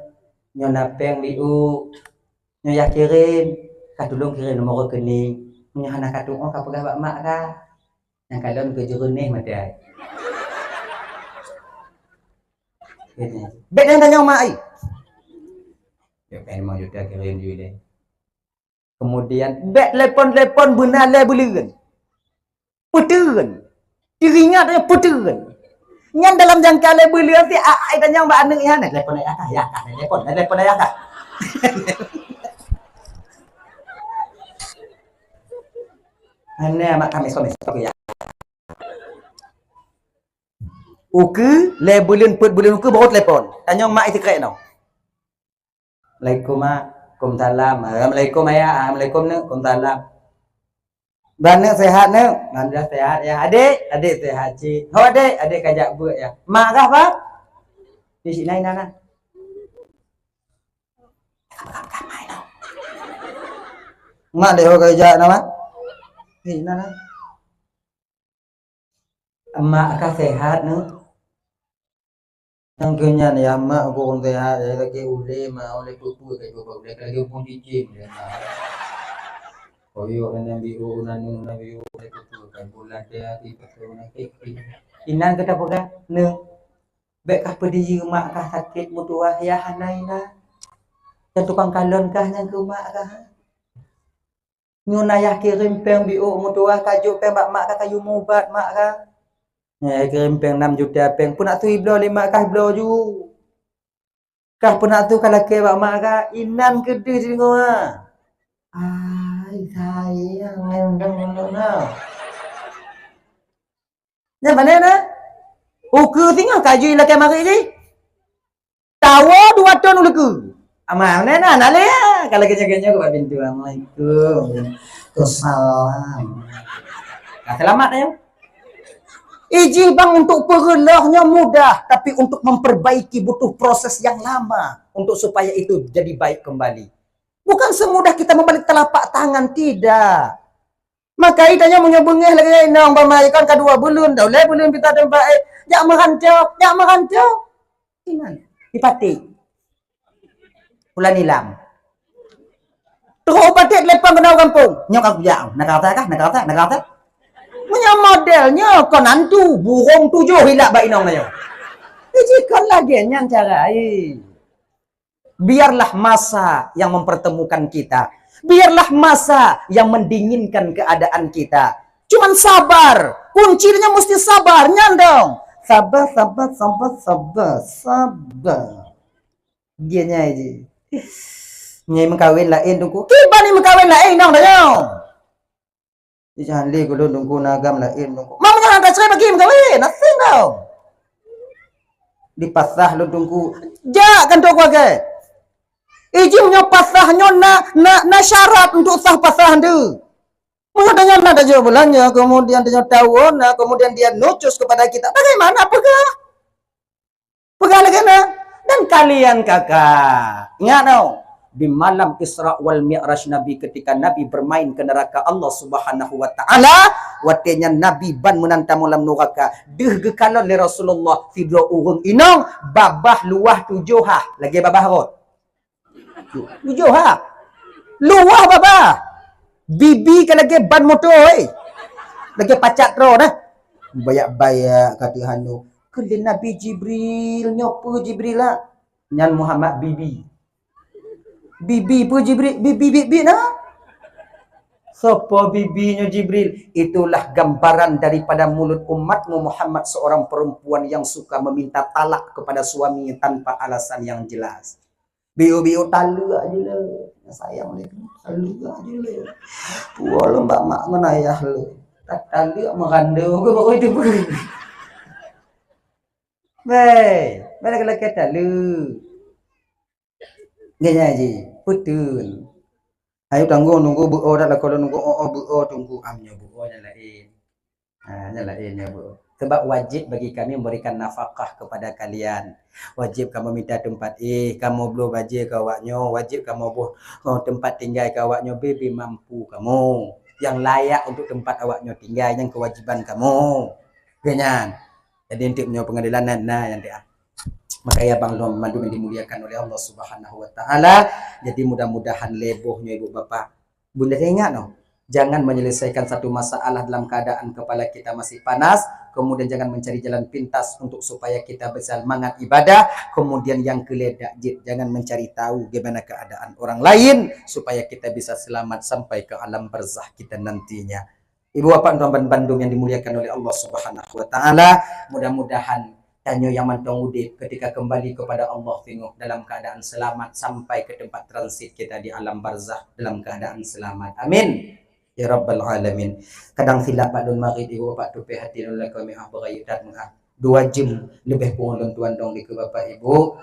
Nyo napeng liu. Nyo ya kirim. Ka tolong kirim nomor rekening. Nyo hana ka tuo ka pegah bak mak ka. Yang kalon ke jerenih madai. Ini. Bek yang tanya mak ai. Ya pen mau juta kirim ju deh. Kemudian bek telepon benale belian. Puteun. Diringat dia puteun. Nyan dalam jangka level dia si ai tanya mbak anak ya nak telepon ayah kah ya kah telepon ayah kah. Ane mak kami suami ya. Uke lebulan put bulan uke baru telepon. Tanya mak itu keren no. Assalamualaikum mak. Waalaikumsalam. Assalamualaikum ayah. Assalamualaikum ne. Waalaikumsalam. Bana sehat ne? Alhamdulillah sehat ya. Adik sehat cik. Oh adik kajak buat ya. Mak kah pak? Di sini nana. Mak deh ho kajak nama. Di nana. Mak kah sehat ne? Yang kenya ni mak aku sehat ya lagi ule mak oleh pupu ke pupu lagi pun dicim dia. Koyo yang biru nanu biru itu kan bulan dia di pasal nak inan kata pegah ne bek kah pedi mak kah sakit mutuah ya hanaina dan tukang kalon kah yang ke mak kah nyuna ya kirim peng biru mutuah kajuk peng mak kah kayu mubat mak kah ya kirim peng 6 juta peng pun nak tu iblo 5 kah iblo ju kah pun nak tu kalau ke mak kah inan kedeh di ngah sayang mana? Yang mana na? Uku tinggal kaji lah kemari je. Tawa 2 ton uleku. Amal mana na le? Kalau kerja-kerja ke pintu. Assalamualaikum. Wassalam. Selamat ya. Iji bang untuk perelahnya mudah, tapi untuk memperbaiki butuh proses yang lama untuk supaya itu jadi baik kembali. Bukan semudah kita membalik telapak tangan, tidak. Maka itanya menyebungih lagi nang pemaikan kedua bulan dah le bulan kita tempat jak merantau. Inan dipati. Bulan hilang. Terus pati lepas kena kampung. Nyok aku jauh. Nak kata. Punya modelnya kon antu burung 7 hilak bak inong nyo. Jika lagi nyan cara biarlah masa yang mempertemukan kita. Biarlah masa yang mendinginkan keadaan kita. Cuman sabar. Kuncinya mesti sabar. Nyandong. Sabar. Dianya aja. Nyai mengkawin lain tungku. Kiba ni mengkawin lain nang dah. Jangan li kudu tungku nagam lain tungku. Mau jangan tak cerai bagi mengkawin. Nothing dong. Dipasah lu tungku. Jak kan tu ke? Ijimnya pasahnya na syarat untuk sah pasah tu. Mengatanya ada jawabannya, kemudian dia tahu, kemudian dia nucus kepada kita. Bagaimana pegah? Pegah lagi na. Dan kalian kakak, ingat tau, di malam Isra wal Mi'raj Nabi ketika Nabi bermain ke neraka Allah Subhanahu wa taala, watenya Nabi ban menantam malam neraka. Deh gekalon le Rasulullah fidro urung inong babah luah tujuhah. Lagi babah rot. Tujuhah. Luah babah. Bibi kan lagi ban motor lagi pacak tro dah. Bayak-bayak kata hanu. Kelin Nabi Jibril nyopo Jibril lah. Nyan Muhammad bibi. Bibi pun Jibril, bibi nah. Sopo bibinya Jibril? Itulah gambaran daripada mulut umatmu Muhammad, seorang perempuan yang suka meminta talak kepada suaminya tanpa alasan yang jelas. Biu-biu talu aja lah. Sayang ni, talu aja lah. Pual mbak mak menayah lu. Tak talu meranda ke baru itu pun. Baik, mana kalau kata lu? Gini aja, betul. Ayo nunggu buo dah lah, kalau nunggu buo tunggu amnya buo nyalain. Nyalain ya bu. Sebab wajib bagi kami memberikan nafkah kepada kalian. Wajib kamu minta tempat kamu belum wajib kawaknya, wajib kamu tempat tinggal kawaknya, baby mampu kamu. Yang layak untuk tempat awaknya tinggal, yang kewajiban kamu. Ganyan. Jadi intinya pengadilan yang dia. Maka ya Bang Mandu yang dimuliakan oleh Allah Subhanahu wa taala. Jadi mudah-mudahan lebohnya ibu bapak. Bunda ingat no, jangan menyelesaikan satu masalah dalam keadaan kepala kita masih panas, kemudian jangan mencari jalan pintas untuk supaya kita bersemangat ibadah, kemudian yang keledak jangan mencari tahu bagaimana keadaan orang lain supaya kita bisa selamat sampai ke alam barzah kita nantinya. Ibu bapak tuan Bandung yang dimuliakan oleh Allah Subhanahu wa taala, mudah-mudahan tanya yang mantong udip ketika kembali kepada Allah tengok dalam keadaan selamat sampai ke tempat transit kita di alam barzah dalam keadaan selamat. Amin ya rabbal alamin. Kadang silap Pak Dun Marid ibu bapak tu hati oleh kami berayat 2 jam lebih kurang tuan dong di ke bapak ibu.